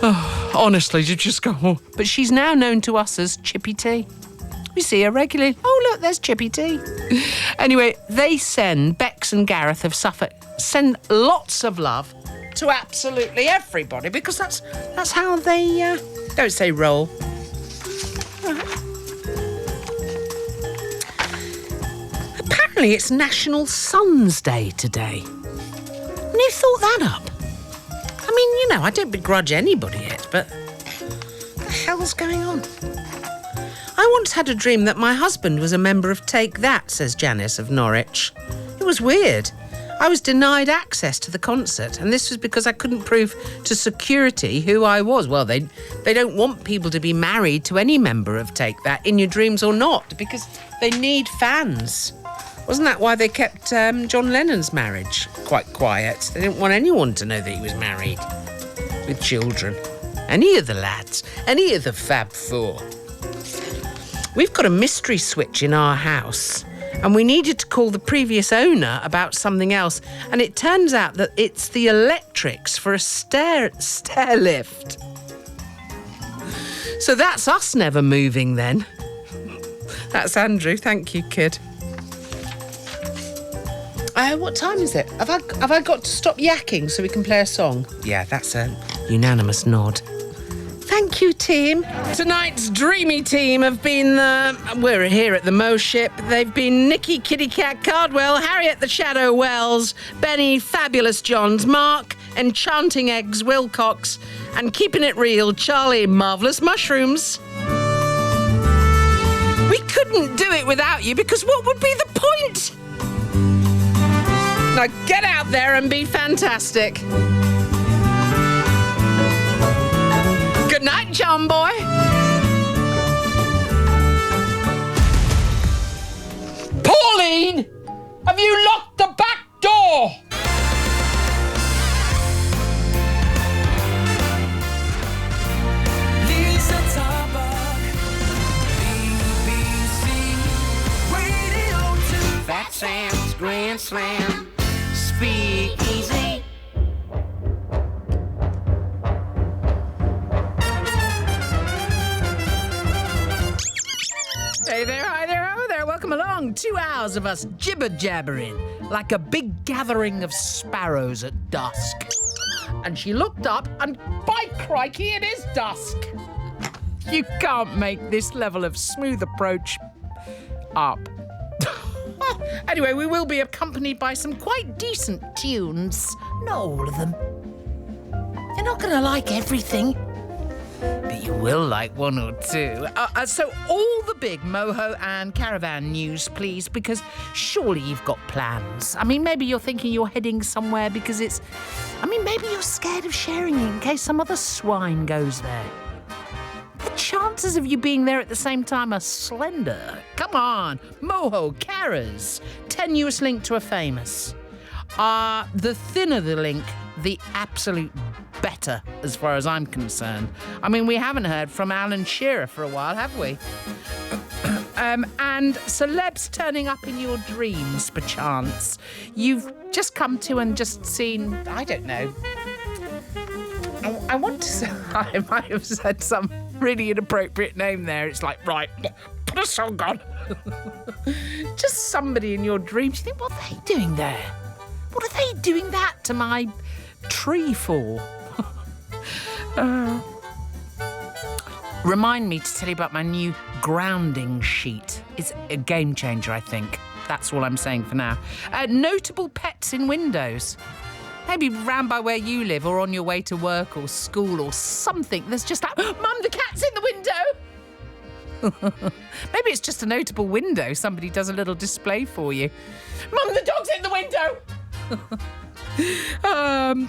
Oh, honestly, you just go, oh. But she's now known to us as Chippy Tea. We see her regularly. Oh, look, there's Chippy Tea. Anyway, Bex and Gareth of Suffolk, send lots of love to absolutely everybody because that's how they, don't say roll. Apparently it's National Sons Day today. And who thought that up? I don't begrudge anybody it, but what the hell's going on? I once had a dream that my husband was a member of Take That, says Janice of Norwich. It was weird. I was denied access to the concert, and this was because I couldn't prove to security who I was. Well, they don't want people to be married to any member of Take That, in your dreams or not, because they need fans. Wasn't that why they kept John Lennon's marriage quite quiet? They didn't want anyone to know that he was married with children. Any of the lads, any of the Fab Four. We've got a mystery switch in our house, and we needed to call the previous owner about something else, and it turns out that it's the electrics for a stair lift. So that's us never moving then. That's Andrew. Thank you, kid. What time is it? Have I got to stop yakking so we can play a song? Yeah, that's a unanimous nod. Thank you, team. Tonight's dreamy team have been, we're here at the Mo Ship. They've been Nikki Kitty Cat Cardwell, Harriet the Shadow Wells, Benny Fabulous Johns, Mark Enchanting Eggs Wilcox, and keeping it real, Charlie Marvellous Mushrooms. We couldn't do it without you, because what would be the point? Now get out there and be fantastic. Good night, John boy. Pauline, have you locked the back door? LIZA TARBUCK, BBC Radio 2. Fat Sam's Grand Slam, Speak Easy. Hey there, hi there, oh there, welcome along. 2 hours of us jibber-jabbering like a big gathering of sparrows at dusk. And she looked up and, by crikey, it is dusk. You can't make this level of smooth approach up. Anyway, we will be accompanied by some quite decent tunes. Not all of them. You're not going to like everything, but you will like one or two. So all the big moho and caravan news, please, because surely you've got plans. I mean, maybe you're thinking you're heading somewhere because maybe you're scared of sharing it in case some other swine goes there. The chances of you being there at the same time are slender. Come on, moho, caras, tenuous link to a famous. The thinner the link, the absolute better, as far as I'm concerned. I mean, we haven't heard from Alan Shearer for a while, have we? And celebs turning up in your dreams, perchance. You've just come to and just seen, I don't know. I want to say, I might have said some really inappropriate name there. It's like, right, put a song on. Just somebody in your dreams. You think, what are they doing there? What are they doing that to my tree for? Remind me to tell you about my new grounding sheet. It's a game changer, I think. That's all I'm saying for now. Notable pets in windows. Maybe round by where you live or on your way to work or school or something. There's just that, Mum, the cat's in the window. Maybe it's just a notable window. Somebody does a little display for you. Mum, the dog's in the window.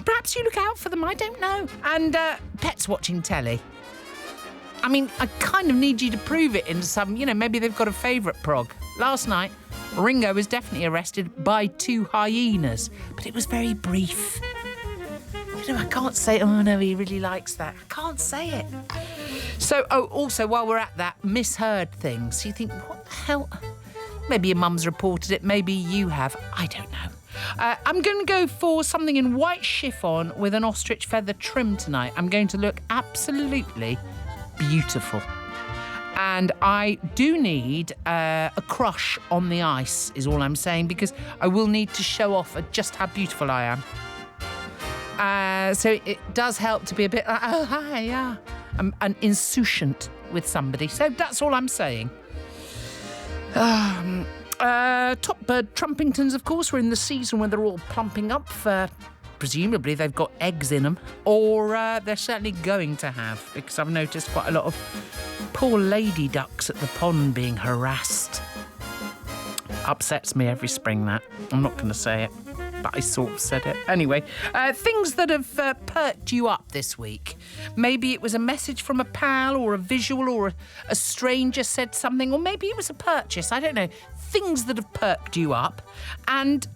Perhaps you look out for them, I don't know. And pets watching telly. I mean, I kind of need you to prove it in some, maybe they've got a favourite prog. Last night, Ringo was definitely arrested by 2 hyenas, but it was very brief. I can't say, oh no, he really likes that. I can't say it. So, also, while we're at that, misheard things. You think, what the hell? Maybe your mum's reported it, maybe you have. I don't know. I'm going to go for something in white chiffon with an ostrich feather trim tonight. I'm going to look absolutely beautiful. And I do need a crush on the ice, is all I'm saying, because I will need to show off just how beautiful I am. So it does help to be a bit like, oh, hi, yeah. I'm insouciant with somebody. So that's all I'm saying. Top bird trumpingtons, of course, we're in the season when they're all plumping up for... Presumably they've got eggs in them, or they're certainly going to have, because I've noticed quite a lot of poor lady ducks at the pond being harassed. Upsets me every spring, that. I'm not going to say it, but I sort of said it. Anyway, things that have perked you up this week. Maybe it was a message from a pal, or a visual, or a stranger said something, or maybe it was a purchase. I don't know. Things that have perked you up. And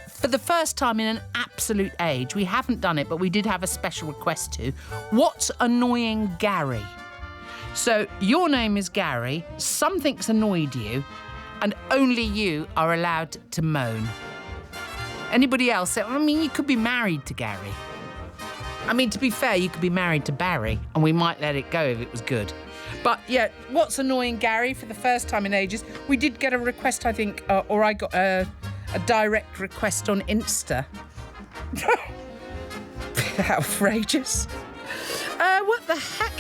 for the first time in an absolute age, we haven't done it, but we did have a special request to. What's annoying Gary? So your name is Gary, something's annoyed you, and only you are allowed to moan. Anybody else? I mean, you could be married to Gary. I mean, to be fair, you could be married to Barry, and we might let it go if it was good. But yeah, what's annoying Gary for the first time in ages? We did get a request, I think, or I got a direct request on Insta. Outrageous. What the heck?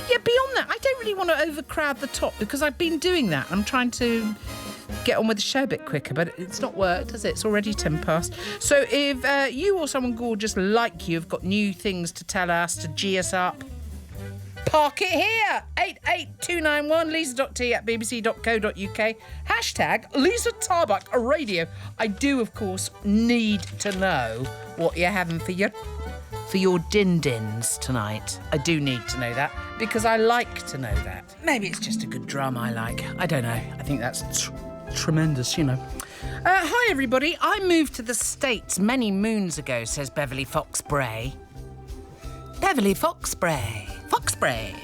Yeah, beyond that, I don't really want to overcrowd the top because I've been doing that. I'm trying to get on with the show a bit quicker, but it's not worked, has it? It's already 10 past. So if you or someone gorgeous like you have got new things to tell us, to G us up, park it here. 88291 liza.t@bbc.co.uk. Hashtag Liza TARBUCK Radio. I do, of course, need to know what you're having for your din-dins tonight. I do need to know that because I like to know that. Maybe it's just a good drum I like. I don't know. I think that's tremendous, you know. Hi, everybody. I moved to the States many moons ago, says Beverly Foxbray. Beverly Foxbray. Foxbray.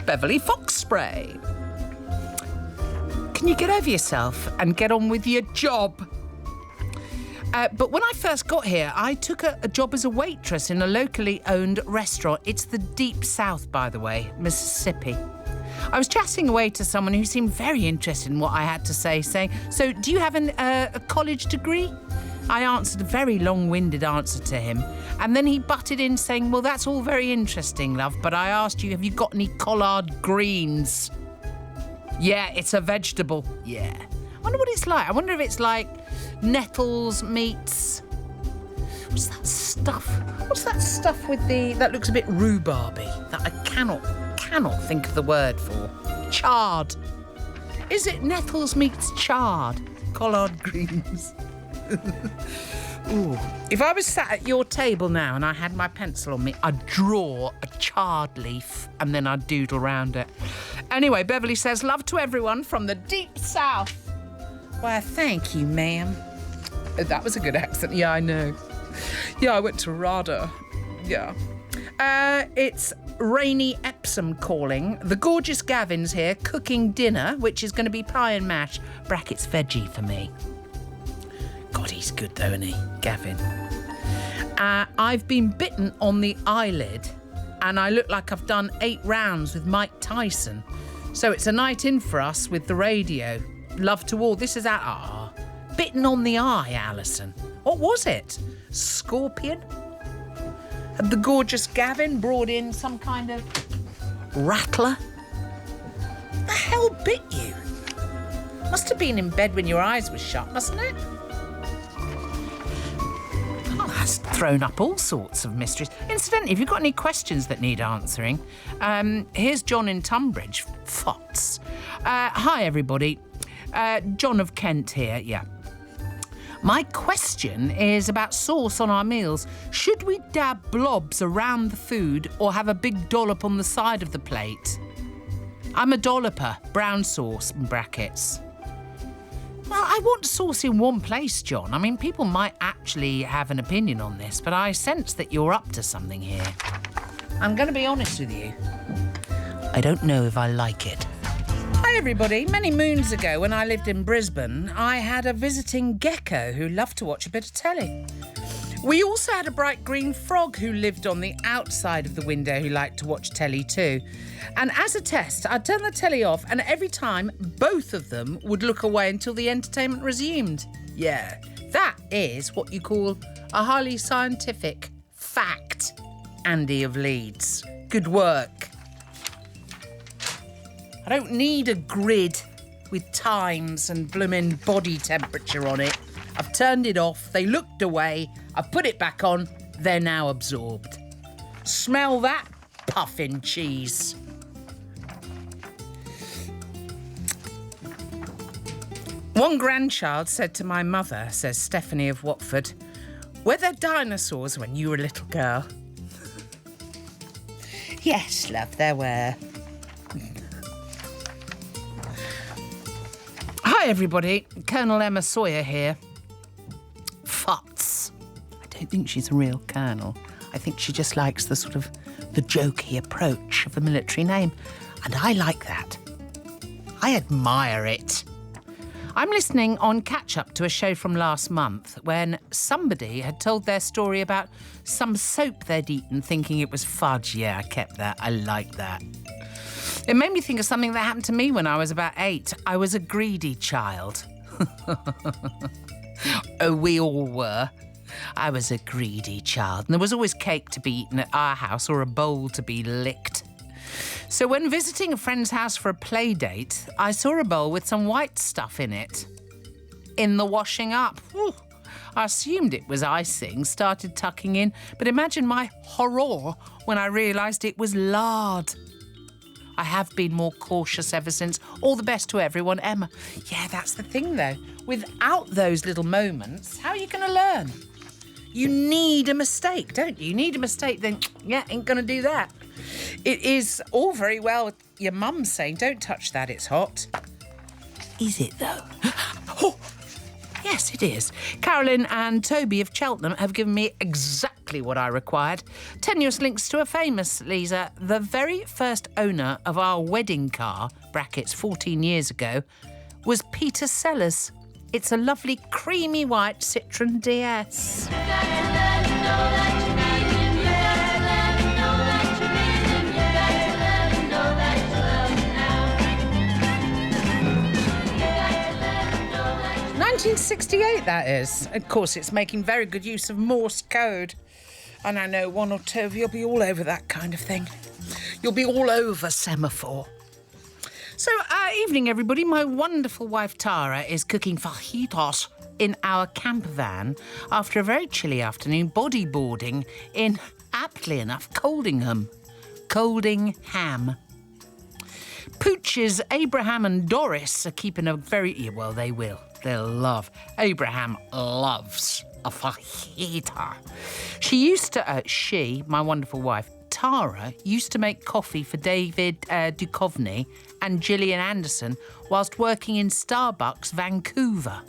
Beverly Foxbray. Can you get over yourself and get on with your job? But when I first got here, I took a job as a waitress in a locally owned restaurant. It's the Deep South, by the way, Mississippi. I was chatting away to someone who seemed very interested in what I had to say, saying, "So, do you have a college degree?" I answered a very long-winded answer to him, and then he butted in saying, "Well, that's all very interesting, love, but I asked you, have you got any collard greens?" Yeah, it's a vegetable. Yeah. I wonder what it's like. I wonder if it's like nettles meets... What's that stuff? What's that stuff with that looks a bit rhubarby, that I cannot think of the word for? Chard. Is it nettles meets chard? Collard greens. Ooh. If I was sat at your table now and I had my pencil on me, I'd draw a chard leaf and then I'd doodle round it. Anyway, Beverly says, "Love to everyone from the Deep South." Why, thank you, ma'am. Oh, that was a good accent. Yeah, I know. Yeah, I went to RADA. Yeah. It's Rainy Epsom calling. The gorgeous Gavin's here cooking dinner, which is going to be pie and mash, brackets veggie for me. God, he's good though, isn't he, Gavin? I've been bitten on the eyelid and I look like I've done 8 rounds with Mike Tyson. So it's a night in for us with the radio. Love to all. This is bitten on the eye, Alison. What was it? Scorpion? Had the gorgeous Gavin brought in some kind of rattler? The hell bit you? Must have been in bed when your eyes were shut, mustn't it? Oh, that's thrown up all sorts of mysteries. Incidentally, if you've got any questions that need answering, here's John in Tunbridge. Fots. Hi, everybody. John of Kent here, yeah. My question is about sauce on our meals. Should we dab blobs around the food or have a big dollop on the side of the plate? I'm a dolloper, brown sauce in brackets. Well, I want sauce in one place, John. I mean, people might actually have an opinion on this, but I sense that you're up to something here. I'm going to be honest with you. I don't know if I like it. Hi, everybody. Many moons ago, when I lived in Brisbane, I had a visiting gecko who loved to watch a bit of telly. We also had a bright green frog who lived on the outside of the window who liked to watch telly too. And as a test, I'd turn the telly off and every time, both of them would look away until the entertainment resumed. Yeah, that is what you call a highly scientific fact, Andy of Leeds. Good work. I don't need a grid with times and bloomin' body temperature on it. I've turned it off, they looked away, I've put it back on, they're now absorbed. Smell that puffin cheese. One grandchild said to my mother, says Stephanie of Watford, "Were there dinosaurs when you were a little girl?" Yes, love, there were. Hi, everybody. Colonel Emma Sawyer here. Futs. I don't think she's a real colonel. I think she just likes the sort of the jokey approach of a military name. And I like that. I admire it. I'm listening on catch-up to a show from last month when somebody had told their story about some soap they'd eaten thinking it was fudge. Yeah, I kept that. I like that. It made me think of something that happened to me when I was about 8. I was a greedy child. Oh, we all were. I was a greedy child, and there was always cake to be eaten at our house or a bowl to be licked. So when visiting a friend's house for a play date, I saw a bowl with some white stuff in it. In the washing up. Whew. I assumed it was icing, started tucking in, but imagine my horror when I realised it was lard. I have been more cautious ever since. All the best to everyone, Emma. Yeah, that's the thing, though. Without those little moments, how are you going to learn? You need a mistake, don't you? You need a mistake, then, yeah, ain't going to do that. It is all very well your mum saying, don't touch that, it's hot. Is it, though? Oh, yes, it is. Carolyn and Toby of Cheltenham have given me exactly what I required. Tenuous links to a famous LIZA. The very first owner of our wedding car, brackets 14 years ago, was Peter Sellers. It's a lovely creamy white Citroen DS. 1968, that is. Of course, it's making very good use of Morse code. And I know one or two of you will be all over that kind of thing. You'll be all over semaphore. So, evening, everybody. My wonderful wife, Tara, is cooking fajitas in our camper van after a very chilly afternoon bodyboarding in, aptly enough, Coldingham. Pooches, Abraham and Doris are keeping a very... Well, they will. They'll love. Abraham loves a fajita. My wonderful wife, Tara, used to make coffee for David Duchovny and Gillian Anderson whilst working in Starbucks, Vancouver.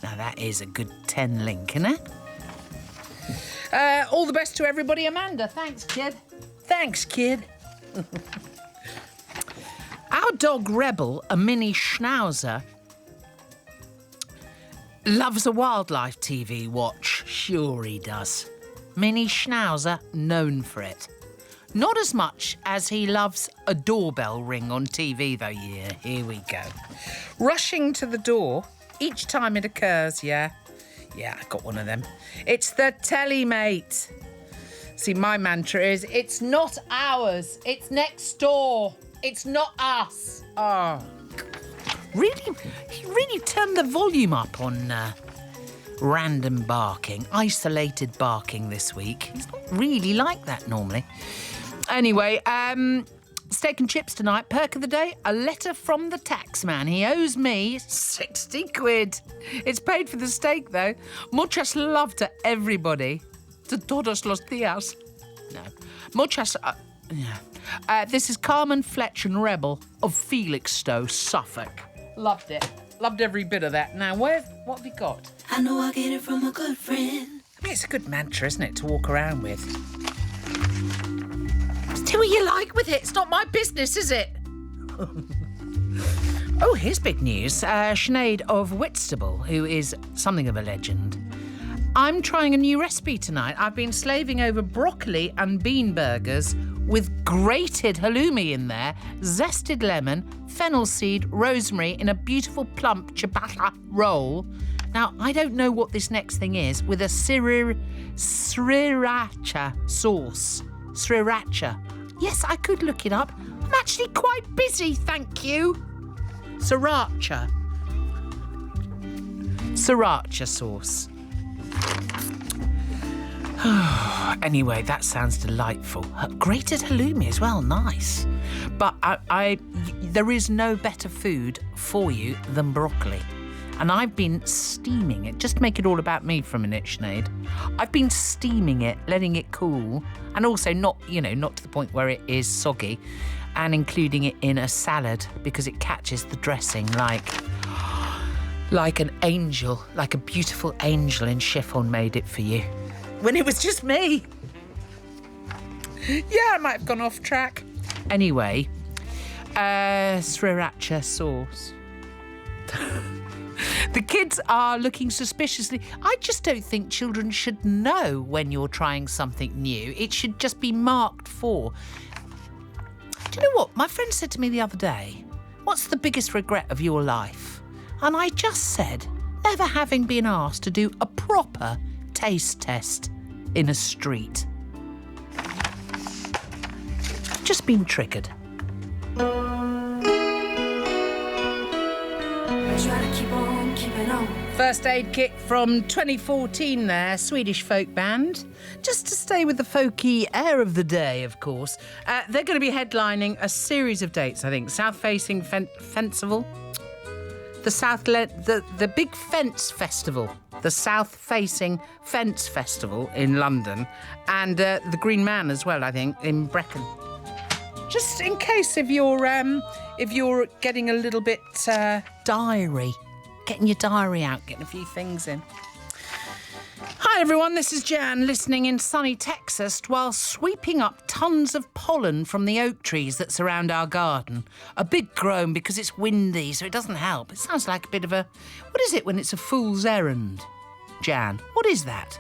Now, that is a good 10 link, isn't it? All the best to everybody, Amanda. Thanks, kid. Our dog Rebel, a mini schnauzer, loves a wildlife TV watch. Sure he does. Mini schnauzer, known for it. Not as much as he loves a doorbell ring on TV, though. Yeah, here we go. Rushing to the door each time it occurs, yeah. Yeah, I got one of them. It's the telly, mate. See, my mantra is, it's not ours, it's next door. It's not us. Oh. Really? He really turned the volume up on random barking, isolated barking this week. He's not really like that normally. Anyway, steak and chips tonight. Perk of the day, a letter from the tax man. He owes me 60 quid. It's paid for the steak, though. Muchas love to everybody. To todos los días. No. Muchas... yeah. This is Carmen Fletch and Rebel of Felixstowe, Suffolk. Loved it. Loved every bit of that. Now, what have we got? I know I get it from a good friend. I mean, it's a good mantra, isn't it, to walk around with? Do what you like with it. It's not my business, is it? Oh, here's big news. Sinead of Whitstable, who is something of a legend. I'm trying a new recipe tonight. I've been slaving over broccoli and bean burgers with grated halloumi in there, zested lemon, fennel seed, rosemary in a beautiful plump ciabatta roll. Now, I don't know what this next thing is, with a sriracha sauce. Sriracha. Yes, I could look it up. I'm actually quite busy, thank you. Sriracha. Sriracha sauce. Anyway, that sounds delightful. Grated halloumi as well, nice. But there is no better food for you than broccoli. And I've been steaming it. Just make it all about me for a minute, Sinead. I've been steaming it, letting it cool, and also not to the point where it is soggy, and including it in a salad because it catches the dressing like an angel, like a beautiful angel in chiffon made it for you. When it was just me. Yeah, I might have gone off track. Anyway, sriracha sauce. The kids are looking suspiciously. I just don't think children should know when you're trying something new. It should just be marked for. Do you know what? My friend said to me the other day, what's the biggest regret of your life? And I just said, never having been asked to do a proper taste test in a street. Just been triggered. Try to keep on keeping on. First Aid Kit from 2014 there, Swedish folk band. Just to stay with the folky air of the day, of course. They're going to be headlining a series of dates, I think. South-facing Festival. The Big Fence Festival. The South-facing Fence Festival in London. And the Green Man as well, I think, in Brecon. Just in case if you're getting a little bit diary, getting your diary out, getting a few things in. Hi everyone, this is Jan listening in sunny Texas while sweeping up tons of pollen from the oak trees that surround our garden. A big groan because it's windy, so it doesn't help. It sounds like a bit of a... What is it when it's a fool's errand? Jan, what is that?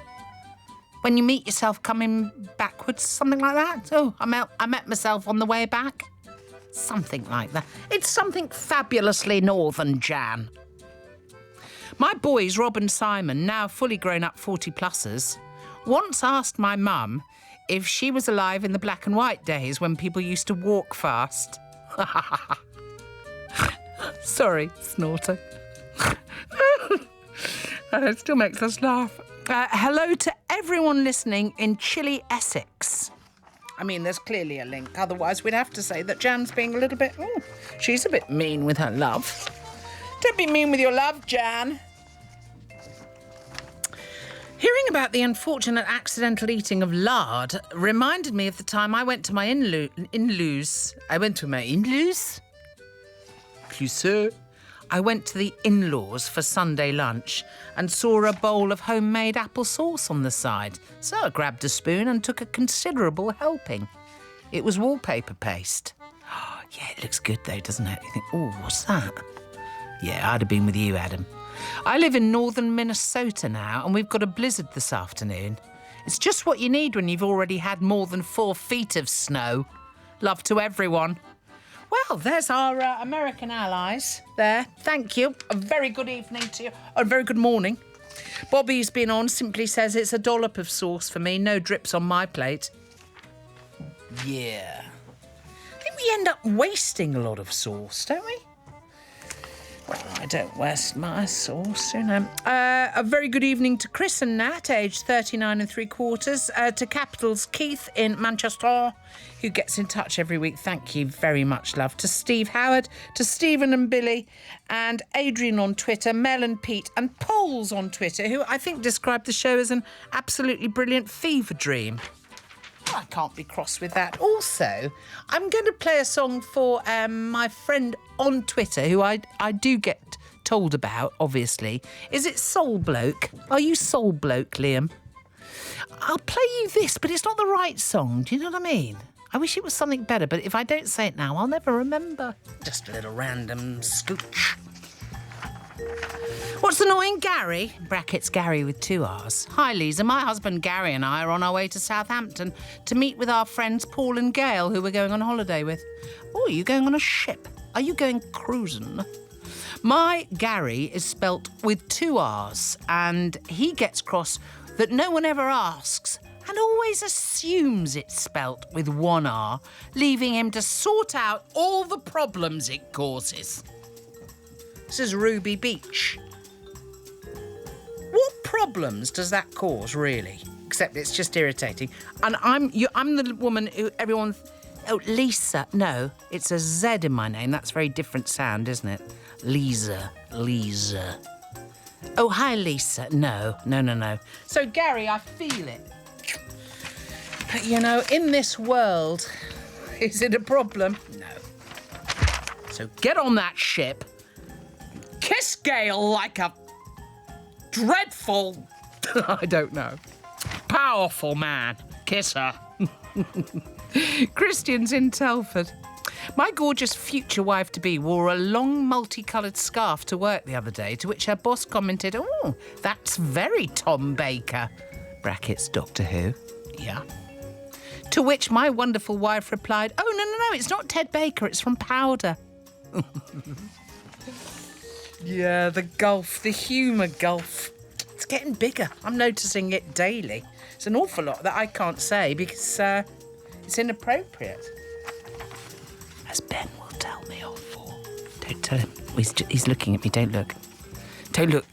When you meet yourself coming backwards, something like that? Oh, I met myself on the way back? Something like that. It's something fabulously northern, Jan. My boys, Rob and Simon, now fully grown-up 40-plussers, once asked my mum if she was alive in the black and white days when people used to walk fast. Sorry, snorter. It still makes us laugh. Hello to everyone listening in chilly Essex. I mean, there's clearly a link. Otherwise, we'd have to say that Jan's being a little bit... she's a bit mean with her love. Don't be mean with your love, Jan. Hearing about the unfortunate accidental eating of lard reminded me of the time I went to my in-laws. I went to the in-laws for Sunday lunch and saw a bowl of homemade apple sauce on the side. So I grabbed a spoon and took a considerable helping. It was wallpaper paste. Oh, yeah, it looks good though, doesn't it? You think, oh, what's that? Yeah, I'd have been with you, Adam. I live in northern Minnesota now and we've got a blizzard this afternoon. It's just what you need when you've already had more than 4 feet of snow. Love to everyone. Well, there's our American allies there. Thank you. A very good evening to you. A very good morning. Bobby's been on, simply says it's a dollop of sauce for me. No drips on my plate. Yeah. I think we end up wasting a lot of sauce, don't we? Well, I don't waste my sauce, you know. A very good evening to Chris and Nat, aged 39 3/4. To Capital's Keith in Manchester, who gets in touch every week. Thank you very much, love. To Steve Howard, to Stephen and Billy, and Adrian on Twitter, Mel and Pete, and Poles on Twitter, who I think described the show as an absolutely brilliant fever dream. I can't be cross with that. Also, I'm going to play a song for my friend on Twitter, who I do get told about, obviously. Is it Soul Bloke? Are you Soul Bloke, Liam? I'll play you this, but it's not the right song. Do you know what I mean? I wish it was something better, but if I don't say it now, I'll never remember. Just a little random scooch. What's annoying, Gary? Brackets Gary with 2 R's. Hi, Liza. My husband Gary and I are on our way to Southampton to meet with our friends Paul and Gail, who we're going on holiday with. Oh, are you going on a ship? Are you going cruising? My Gary is spelt with 2 R's, and he gets cross that no one ever asks and always assumes it's spelt with 1 R, leaving him to sort out all the problems it causes. This is Ruby Beach. What problems does that cause, really? Except it's just irritating. And I'm the woman who everyone... Oh, Lisa. No, it's a Z in my name. That's a very different sound, isn't it? LIZA. Oh, hi, Lisa. No. So, Gary, I feel it. But, you know, in this world, is it a problem? No. So get on that ship, kiss Gail like a dreadful, I don't know, powerful man. Kiss her. Christian's in Telford. My gorgeous future wife-to-be wore a long multicoloured scarf to work the other day, to which her boss commented, "Oh, that's very Tom Baker." Brackets, Doctor Who. Yeah. To which my wonderful wife replied, "Oh, no, it's not Ted Baker, it's from Powder." Yeah, the gulf, the humour gulf. It's getting bigger. I'm noticing it daily. It's an awful lot that I can't say because it's inappropriate. As Ben will tell me off for. Don't tell him. He's looking at me. Don't look. Don't look.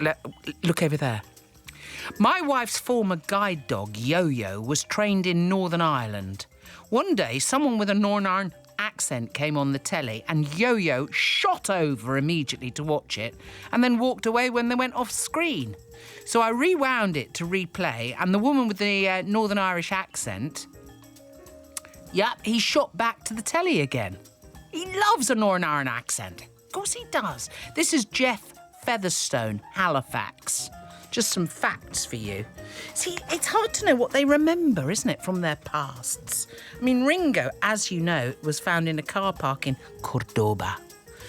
Look over there. My wife's former guide dog, Yo-Yo, was trained in Northern Ireland. One day, someone with a Northern accent came on the telly and Yo-Yo shot over immediately to watch it and then walked away when they went off screen. So I rewound it to replay, and the woman with the Northern Irish accent, he shot back to the telly again. He loves a Northern Ireland accent. Of course he does. This is Jeff Featherstone, Halifax. Just some facts for you. See, it's hard to know what they remember, isn't it, from their pasts? I mean, Ringo, as you know, was found in a car park in Cordoba.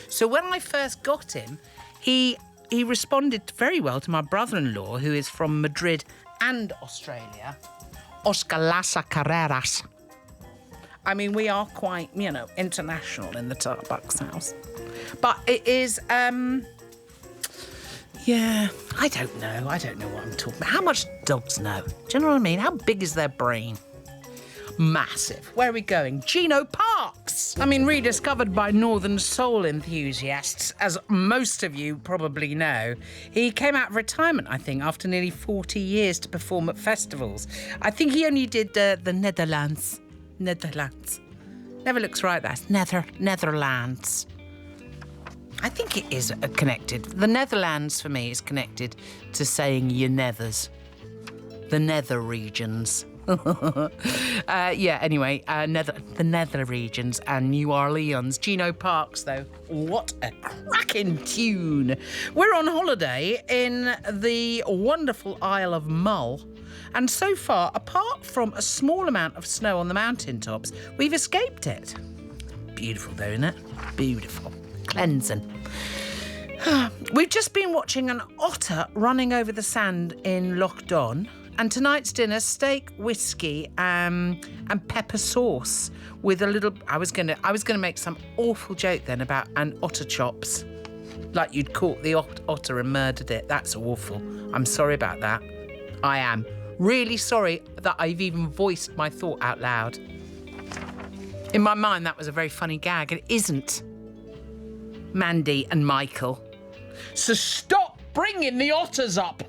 So when I first got him, he responded very well to my brother-in-law, who is from Madrid and Australia, Oscar Lassa Carreras. I mean, we are quite, international in the TARBUCK house. But it is, I don't know. I don't know what I'm talking about. How much dogs know? Do you know what I mean? How big is their brain? Massive. Where are we going? Geno Parks! I mean, rediscovered by Northern Soul enthusiasts, as most of you probably know. He came out of retirement, I think, after nearly 40 years to perform at festivals. I think he only did the Netherlands. Never looks right, that's Netherlands. I think it is connected. The Netherlands, for me, is connected to saying your nethers. The nether regions. The nether regions and New Orleans. Geno Parks, though, what a cracking tune. We're on holiday in the wonderful Isle of Mull. And so far, apart from a small amount of snow on the mountaintops, we've escaped it. Beautiful, though, isn't it? Beautiful. Cleansing. We've just been watching an otter running over the sand in Loch Don, and tonight's dinner, steak, whiskey, and pepper sauce with a little. I was gonna make some awful joke then about an otter chops, like you'd caught the otter and murdered it. That's awful. I'm sorry about that. I am really sorry that I've even voiced my thought out loud. In my mind, that was a very funny gag. It isn't. Mandy and Michael. So stop bringing the otters up.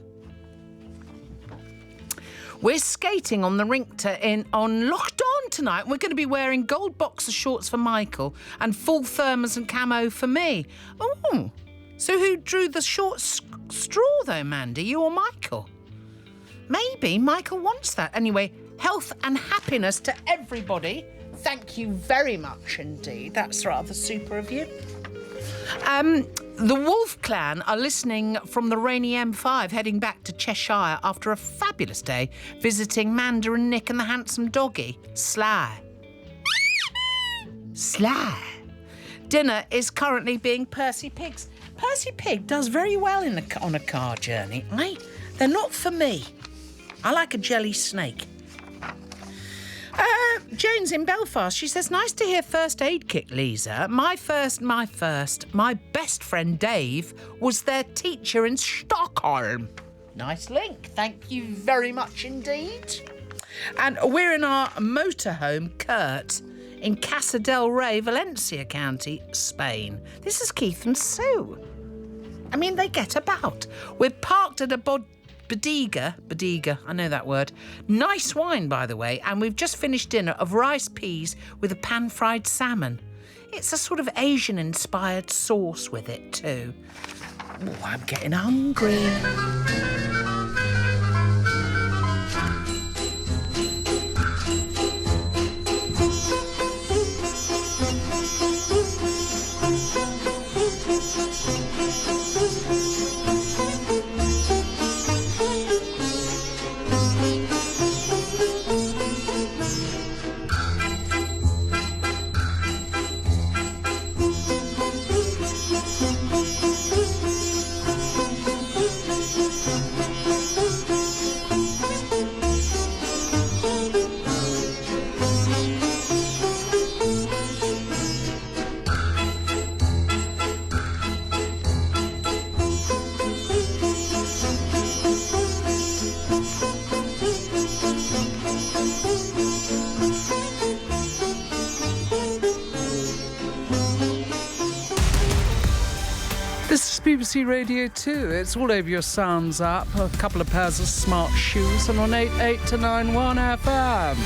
We're skating on the rink on Loch Don tonight, and we're going to be wearing gold boxer shorts for Michael and full thermals and camo for me. Oh, so who drew the short straw though, Mandy? You or Michael? Maybe Michael wants that. Anyway, health and happiness to everybody. Thank you very much indeed. That's rather super of you. The Wolf Clan are listening from the rainy M5, heading back to Cheshire after a fabulous day visiting Manda and Nick and the handsome doggy, Sly. Dinner is currently being Percy Pig's. Percy Pig does very well on a car journey. They're not for me. I like a jelly snake. Jones in Belfast, she says, nice to hear First Aid Kit, Liza. My best friend Dave was their teacher in Stockholm. Nice link. Thank you very much indeed. And we're in our motorhome, Kurt, in Casa del Rey, Valencia County, Spain. This is Keith and Sue. I mean, they get about. We're parked at a Bodega, I know that word. Nice wine, by the way, and we've just finished dinner of rice peas with a pan-fried salmon. It's a sort of Asian-inspired sauce with it, too. Oh, I'm getting hungry. BBC Radio 2. It's all over your Sounds app, a couple of pairs of smart shoes, and on 88-91 FM.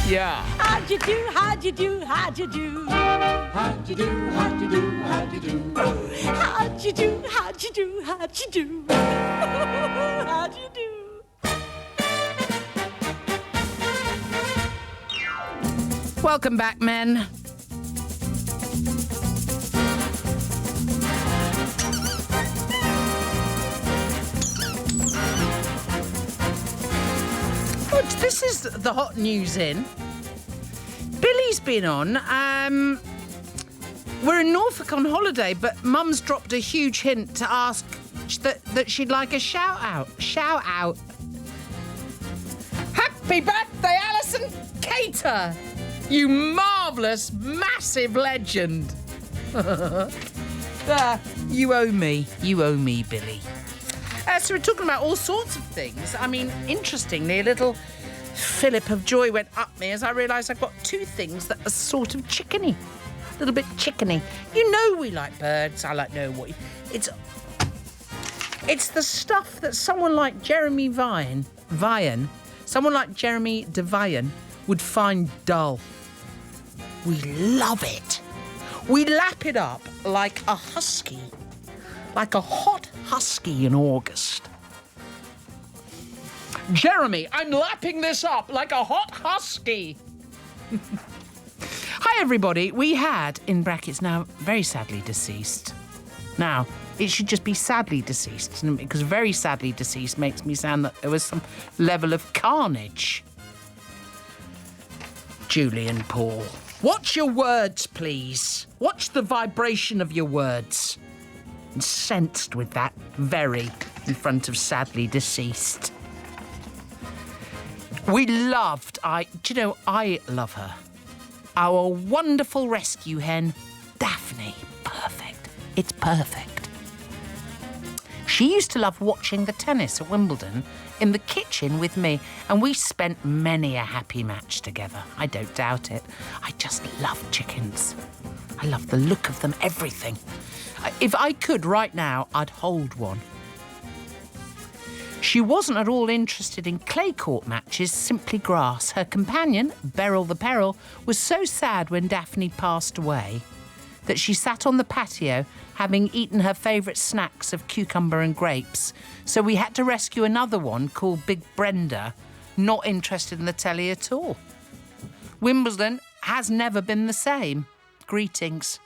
Yeah. How'd you do, how'd you do, how'd you do? How'd you do, how'd you do, how'd you do? How'd you do, how'd you do, how'd you do? How'd you do? Welcome back, men. Good, this is the hot news in. Billy's been on. We're in Norfolk on holiday, but Mum's dropped a huge hint to ask that she'd like a shout out. Shout out. Happy birthday, Alison Cater! You marvellous, massive legend. You owe me. You owe me, Billy. So we're talking about all sorts of things. I mean, interestingly, a little fillip of joy went up me as I realised I've got two things that are sort of chickeny. A little bit chickeny. You know we like birds. I like know what... It's the stuff that someone like Jeremy Vian, someone like Jeremy DeVian would find dull. We love it. We lap it up like a husky. Like a hot husky in August. Jeremy, I'm lapping this up like a hot husky. Hi, everybody. We had, in brackets now, very sadly deceased. Now, it should just be sadly deceased, because very sadly deceased makes me sound that there was some level of carnage. Julian Paul. Watch your words, please. Watch the vibration of your words. Incensed with that very in front of sadly deceased. We loved, I love her. Our wonderful rescue hen, Daphne. Perfect. It's perfect. She used to love watching the tennis at Wimbledon in the kitchen with me, and we spent many a happy match together. I don't doubt it. I just love chickens. I love the look of them, everything. If I could right now, I'd hold one. She wasn't at all interested in clay court matches, simply grass. Her companion, Beryl the Peril, was so sad when Daphne passed away that she sat on the patio having eaten her favourite snacks of cucumber and grapes. So we had to rescue another one called Big Brenda, not interested in the telly at all. Wimbledon has never been the same. Greetings.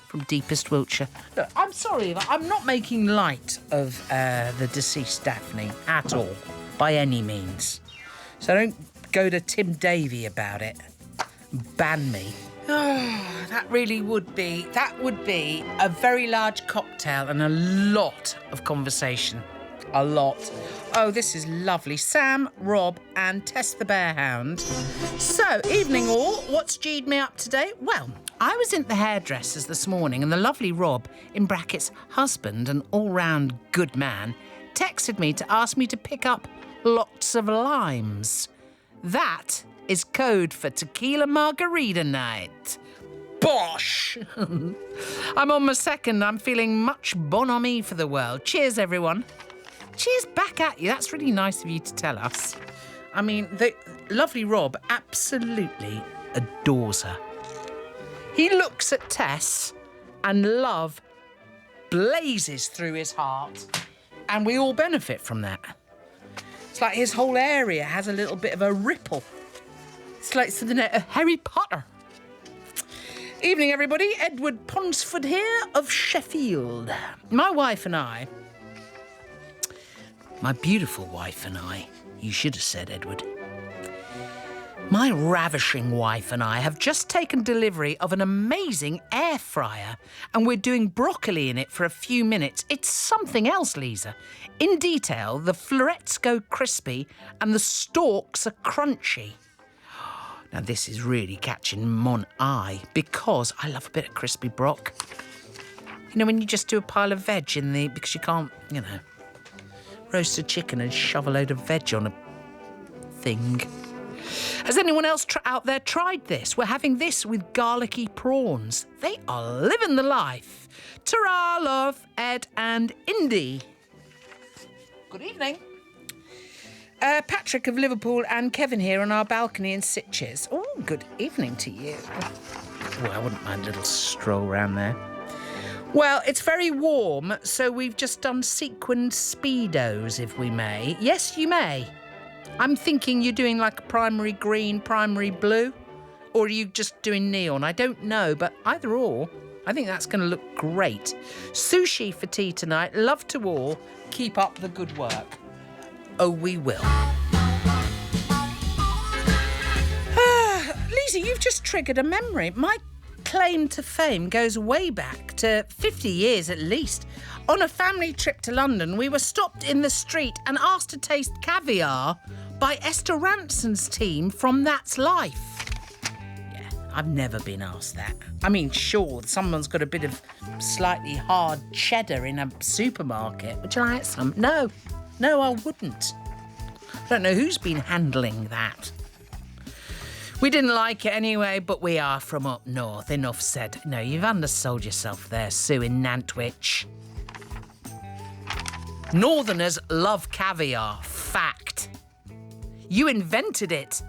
From deepest Wiltshire. Look, I'm sorry, I'm not making light of the deceased Daphne at all, by any means. So don't go to Tim Davie about it. Ban me. Oh, that would be a very large cocktail and a lot of conversation. A lot. Oh, this is lovely. Sam, Rob and Tess the Bearhound. So, evening all. What's G'd me up today? Well, I was in the hairdressers this morning and the lovely Rob, in brackets husband and all-round good man, texted me to ask me to pick up lots of limes. That is code for tequila margarita night. Bosh! I'm on my second. I'm feeling much bonhomie for the world. Cheers, everyone. Cheers back at you. That's really nice of you to tell us. I mean, the lovely Rob absolutely adores her. He looks at Tess and love blazes through his heart. And we all benefit from that. It's like his whole area has a little bit of a ripple. It's like something out of Harry Potter. Evening, everybody. Edward Ponsford here of Sheffield. My wife and I, my beautiful wife and I, you should have said Edward. My ravishing wife and I have just taken delivery of an amazing air fryer and we're doing broccoli in it for a few minutes. It's something else, Liza. In detail, the florets go crispy and the stalks are crunchy. Now, this is really catching mon eye because I love a bit of crispy brock. You know, when you just do a pile of veg in the... because you can't, roast a chicken and shove a load of veg on a thing. Has anyone else out there tried this? We're having this with garlicky prawns. They are living the life. Ta-ra, love, Ed and Indy. Good evening. Patrick of Liverpool and Kevin here on our balcony in Sitges. Oh, good evening to you. Well, I wouldn't mind a little stroll round there. Well, it's very warm, so we've just done sequined Speedos, if we may. Yes, you may. I'm thinking you're doing like a primary green, primary blue, or are you just doing neon? I don't know, but either or, I think that's going to look great. Sushi for tea tonight. Love to all. Keep up the good work. Oh, we will. Lisa, you've just triggered a memory. My claim to fame goes way back to 50 years at least. On a family trip to London, we were stopped in the street and asked to taste caviar by Esther Ranson's team from That's Life. Yeah, I've never been asked that. I mean, sure, someone's got a bit of slightly hard cheddar in a supermarket. Would you like some? No, I wouldn't. I don't know who's been handling that. We didn't like it anyway, but we are from up north. Enough said. No, you've undersold yourself there, Sue in Nantwich. Northerners love caviar. Fact. You invented it.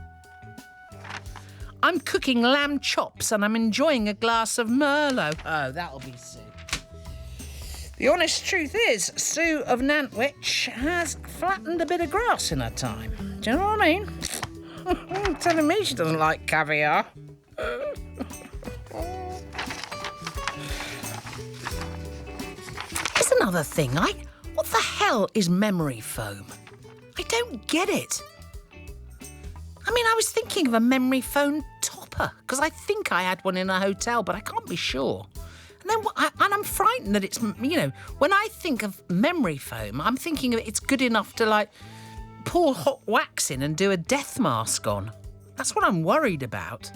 I'm cooking lamb chops and I'm enjoying a glass of Merlot. Oh, that'll be Sue. The honest truth is, Sue of Nantwich has flattened a bit of grass in her time. Do you know what I mean? Telling me she doesn't like caviar. Here's another thing. What the hell is memory foam? I don't get it. I mean, I was thinking of a memory foam topper because I think I had one in a hotel, but I can't be sure. And then I'm frightened that it's, when I think of memory foam, I'm thinking of it's good enough to like pour hot wax in and do a death mask on. That's what I'm worried about.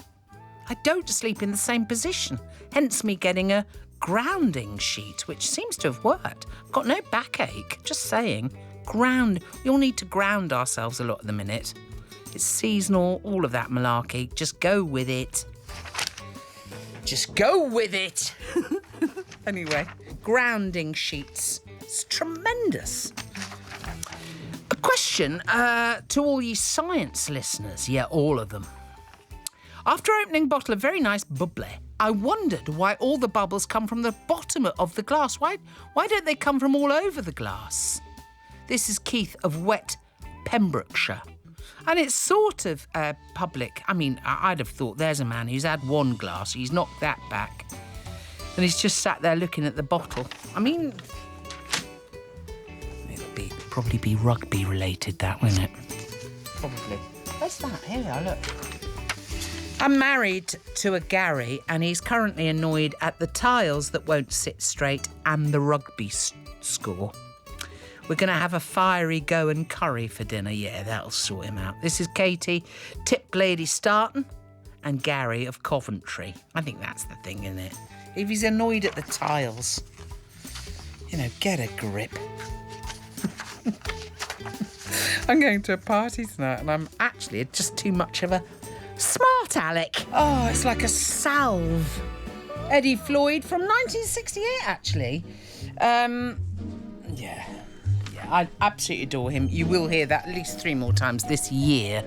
I don't sleep in the same position, hence me getting a grounding sheet, which seems to have worked. I've got no backache, just saying. We all need to ground ourselves a lot at the minute. It's seasonal, all of that malarkey. Just go with it. Just go with it. Anyway, grounding sheets. It's tremendous. A question to all ye science listeners. Yeah, all of them. After opening a bottle of very nice bubbly, I wondered why all the bubbles come from the bottom of the glass. Why don't they come from all over the glass? This is Keith of Wet Pembrokeshire. And it's sort of public. I mean, I'd have thought there's a man who's had one glass, he's knocked that back, and he's just sat there looking at the bottle. I mean, it'll probably be rugby related, that, won't it? Probably. Where's that? Here we are, look. I'm married to a Gary, and he's currently annoyed at the tiles that won't sit straight and the rugby score. We're going to have a fiery go and curry for dinner. Yeah, that'll sort him out. This is Katie, Tip Lady Starton, and Gary of Coventry. I think that's the thing, isn't it? If he's annoyed at the tiles, get a grip. I'm going to a party tonight, and I'm actually just too much of a smart aleck. Oh, it's like a salve. Eddie Floyd from 1968, actually. Yeah, I absolutely adore him. You will hear that at least 3 more times this year.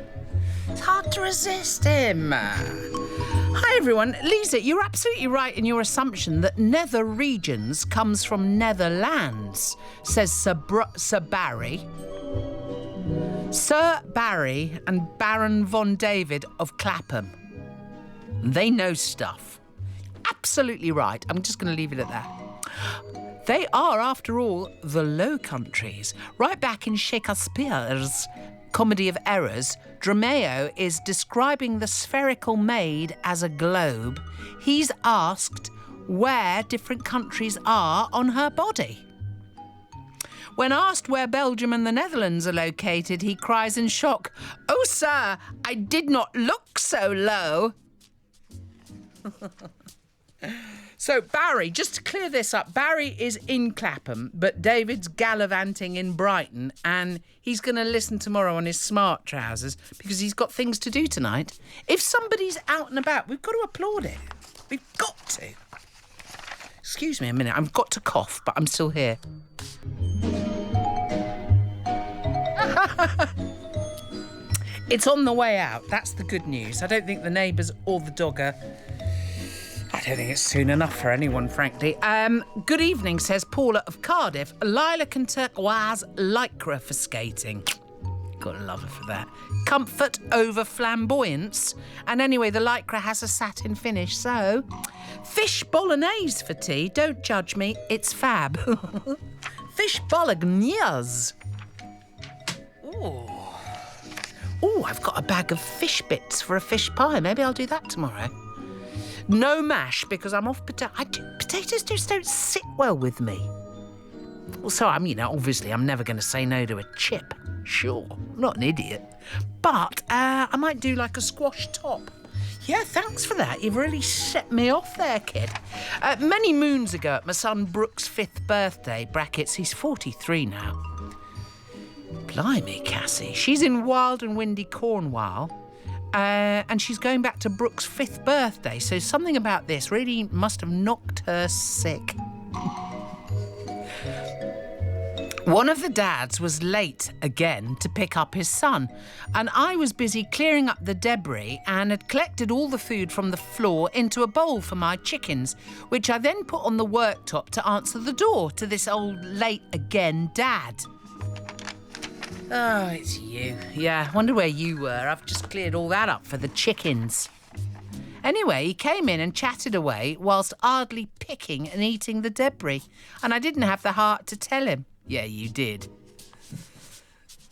It's hard to resist him. Hi, everyone. LIZA, you're absolutely right in your assumption that nether regions comes from Netherlands, says Sir Barry. Sir Barry and Baron von David of Clapham. They know stuff. Absolutely right. I'm just going to leave it at that. They are, after all, the Low Countries. Right back in Shakespeare's Comedy of Errors, Dromeo is describing the spherical maid as a globe. He's asked where different countries are on her body. When asked where Belgium and the Netherlands are located, he cries in shock, "Oh, sir, I did not look so low." So, Barry, just to clear this up, Barry is in Clapham, but David's gallivanting in Brighton, and he's going to listen tomorrow on his smart trousers because he's got things to do tonight. If somebody's out and about, we've got to applaud it. We've got to. Excuse me a minute, I've got to cough, but I'm still here. It's on the way out, that's the good news. I don't think the neighbours or the dog are... I don't think it's soon enough for anyone, frankly. Good evening, says Paula of Cardiff. Lilac and turquoise lycra for skating. Gotta love her for that. Comfort over flamboyance. And anyway, the lycra has a satin finish, so... Fish bolognese for tea. Don't judge me, it's fab. Fish bolognese. Ooh, I've got a bag of fish bits for a fish pie. Maybe I'll do that tomorrow. No mash, because I'm off potatoes just don't sit well with me. So, obviously I'm never going to say no to a chip. Sure, I'm not an idiot. But I might do like a squash top. Yeah, thanks for that. You've really set me off there, kid. Many moons ago, at my son Brooke's 5th birthday, brackets, he's 43 now. Blimey, Cassie. She's in wild and windy Cornwall. And she's going back to Brooke's 5th birthday, so something about this really must have knocked her sick. One of the dads was late again to pick up his son, and I was busy clearing up the debris and had collected all the food from the floor into a bowl for my chickens, which I then put on the worktop to answer the door to this old late again dad. Oh, it's you. Yeah, wonder where you were. I've just cleared all that up for the chickens. Anyway, he came in and chatted away whilst hardly picking and eating the debris, and I didn't have the heart to tell him. Yeah, you did.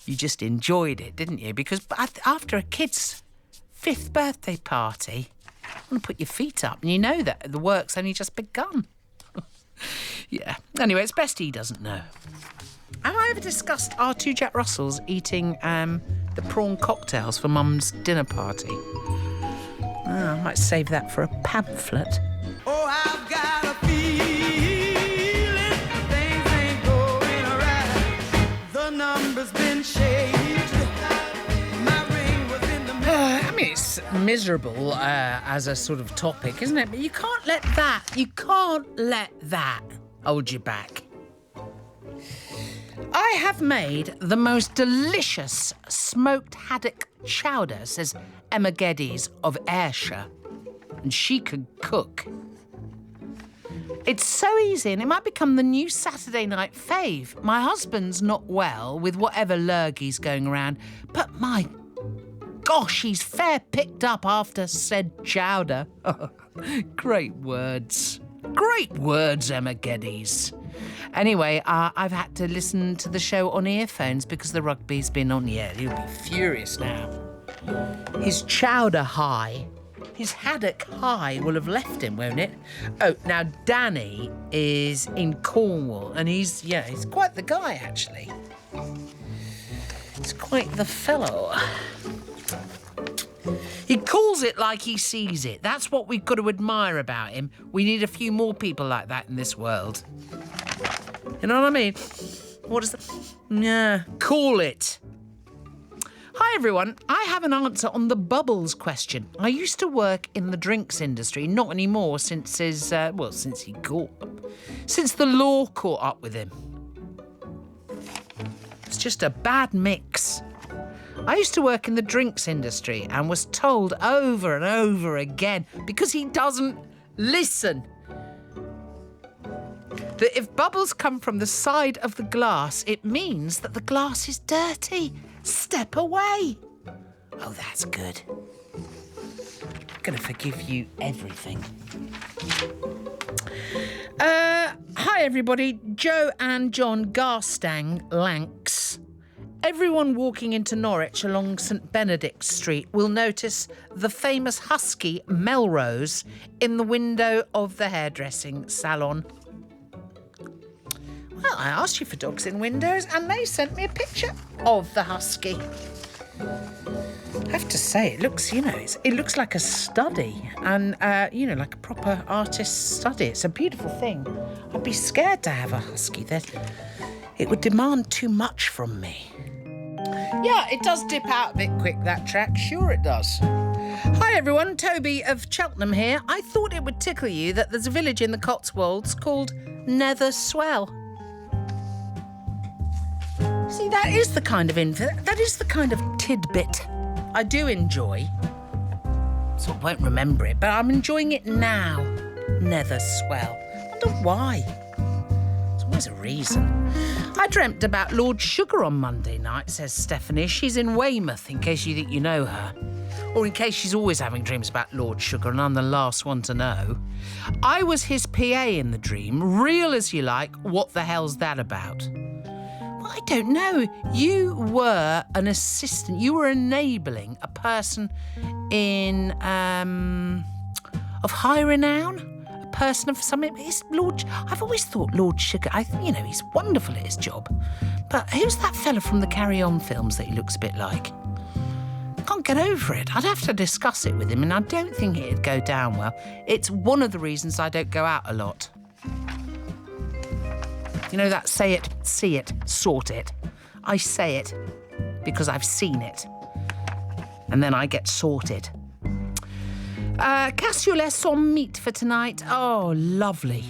You just enjoyed it, didn't you? Because after a kid's 5th birthday party, you want to put your feet up, and you know that the work's only just begun. Yeah. Anyway, it's best he doesn't know. Have I ever discussed our 2 Jack Russells eating the prawn cocktails for Mum's dinner party? Oh, I might save that for a pamphlet. Oh, I've got a feeling things ain't going right. The number's been changed. My ring was in the middle. It's miserable as a sort of topic, isn't it? But you can't let that hold you back. I have made the most delicious smoked haddock chowder, says Emma Geddes of Ayrshire. And she could cook. It's so easy and it might become the new Saturday night fave. My husband's not well with whatever lurgy's going around, but my gosh, he's fair picked up after said chowder. Great words. Great words, Emma Geddes. Anyway, I've had to listen to the show on earphones because the rugby's been on. Yeah, he'll be furious now. His chowder high, his haddock high will have left him, won't it? Oh, now Danny is in Cornwall and he's quite the guy, actually. He's quite the fellow. He calls it like he sees it. That's what we've got to admire about him. We need a few more people like that in this world. You know what I mean? What is that? Yeah, call it. Hi, everyone. I have an answer on the Bubbles question. I used to work in the drinks industry, not anymore since the law caught up with him. It's just a bad mix. I used to work in the drinks industry and was told over and over again, because he doesn't listen, that if bubbles come from the side of the glass, it means that the glass is dirty. Step away. Oh, that's good. I'm going to forgive you everything. Hi, everybody. Joe and John Garstang Lanks. Everyone walking into Norwich along St Benedict Street will notice the famous husky Melrose in the window of the hairdressing salon. Well, I asked you for dogs in windows and they sent me a picture of the husky. I have to say, it looks, it looks like a study and, like a proper artist's study. It's a beautiful thing. I'd be scared to have a husky. It would demand too much from me. Yeah, it does dip out a bit quick, that track. Sure it does. Hi, everyone. Toby of Cheltenham here. I thought it would tickle you that there's a village in the Cotswolds called Nether Swell. See, that is the kind of tidbit I do enjoy. So I won't remember it, but I'm enjoying it now. Nether Swell. I wonder why. There's always a reason. I dreamt about Lord Sugar on Monday night, says Stephanie. She's in Weymouth, in case you think you know her. Or in case she's always having dreams about Lord Sugar and I'm the last one to know. I was his PA in the dream, real as you like. What the hell's that about? Well, I don't know. You were an assistant. You were enabling a person in of high renown. A person of something. I've always thought Lord Sugar. He's wonderful at his job. But who's that fella from the Carry On films that he looks a bit like? Can't get over it. I'd have to discuss it with him, and I don't think it'd go down well. It's one of the reasons I don't go out a lot. You know that say it, see it, sort it. I say it because I've seen it. And then I get sorted. Cassoulet sans meat for tonight. Oh, lovely.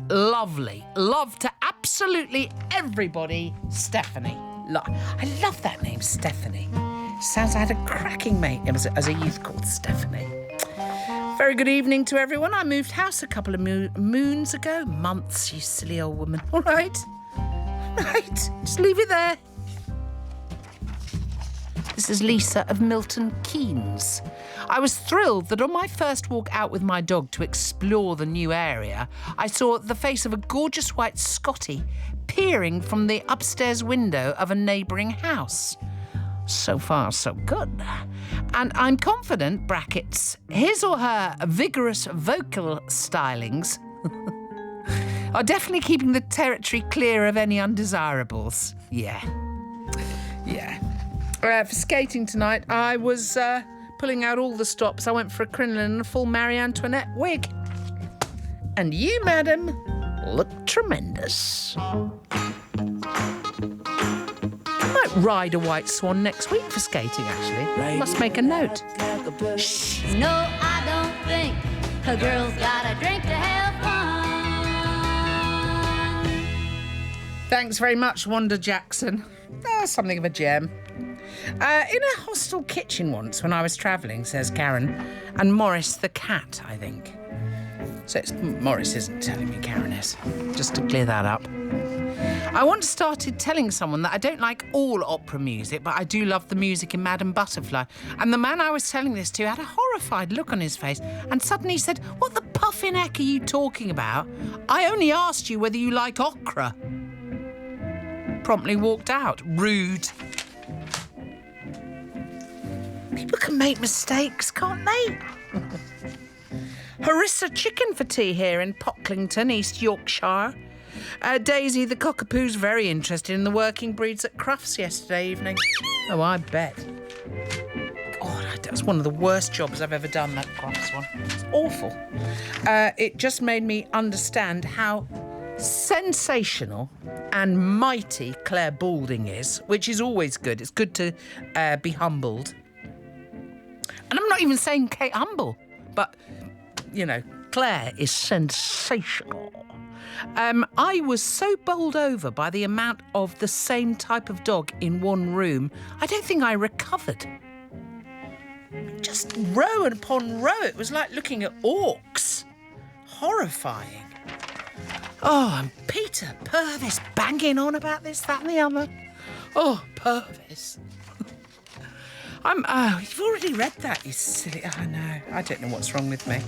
Lovely. Love to absolutely everybody, Stephanie. I love that name, Stephanie. Sounds I had a cracking mate as a youth called Stephanie. Very good evening to everyone. I moved house a couple of moons ago. Months, you silly old woman. All right. Right. Just leave it there. This is Lisa of Milton Keynes. I was thrilled that on my first walk out with my dog to explore the new area, I saw the face of a gorgeous white Scottie peering from the upstairs window of a neighbouring house. So far, so good. And I'm confident, brackets, his or her vigorous vocal stylings are definitely keeping the territory clear of any undesirables. Yeah. For skating tonight, I was pulling out all the stops. I went for a crinoline and a full Marie Antoinette wig. And you, madam, look tremendous. Might ride a white swan next week for skating, actually. Must make a note. Shh. No, I don't think a girl's got a drink to have fun. Thanks very much, Wanda Jackson. Something of a gem. In a hostel kitchen once when I was travelling, says Karen, and Morris the cat, I think. So Morris isn't telling me Karen is, just to clear that up. I once started telling someone that I don't like all opera music, but I do love the music in Madame Butterfly. And the man I was telling this to had a horrified look on his face and suddenly said, "What the puffin' heck are you talking about? I only asked you whether you like opera." Promptly walked out. Rude. People can make mistakes, can't they? Harissa chicken for tea here in Pocklington, East Yorkshire. Daisy the cockapoo's very interested in the working breeds at Crufts yesterday evening. Oh, I bet. God, that was one of the worst jobs I've ever done, that Crufts one. It's awful. It just made me understand how sensational and mighty Claire Balding is, which is always good. It's good to be humbled. And I'm not even saying Kate Humble, but, Claire is sensational. I was so bowled over by the amount of the same type of dog in one room, I don't think I recovered. Just row upon row. It was like looking at orcs. Horrifying. Oh, and Peter Purvis banging on about this, that and the other. Oh, Purvis. You've already read that, you silly... I know. I don't know what's wrong with me.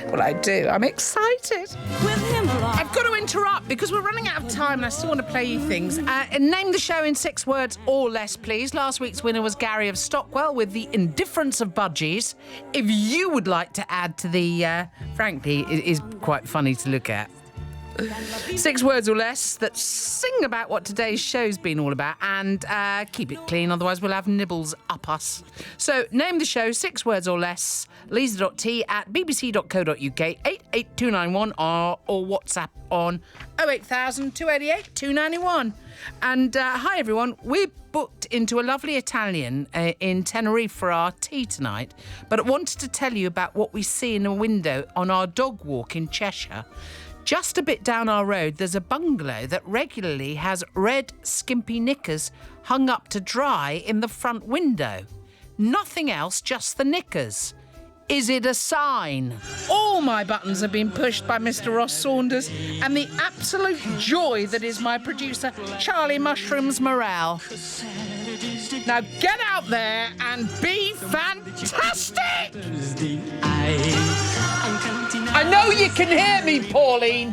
Well, I do. I'm excited. I've got to interrupt because we're running out of time and I still want to play you things. Name the show in 6 words or less, please. Last week's winner was Gary of Stockwell with The Indifference of Budgies. If you would like to add to the... frankly, it is quite funny to look at. 6 words or less that sing about what today's show's been all about, and keep it clean, otherwise we'll have nibbles up us. So name the show, 6 words or less, liza.t@bbc.co.uk, 88291, or WhatsApp on 08000 288 291. And hi everyone, we're booked into a lovely Italian in Tenerife for our tea tonight, but I wanted to tell you about what we see in a window on our dog walk in Cheshire. Just a bit down our road, there's a bungalow that regularly has red, skimpy knickers hung up to dry in the front window. Nothing else, just the knickers. Is it a sign? All my buttons have been pushed by Mr. Ross Saunders and the absolute joy that is my producer, Charlie Mushrooms Morale. Now get out there and be fantastic! I know you can hear me, Pauline.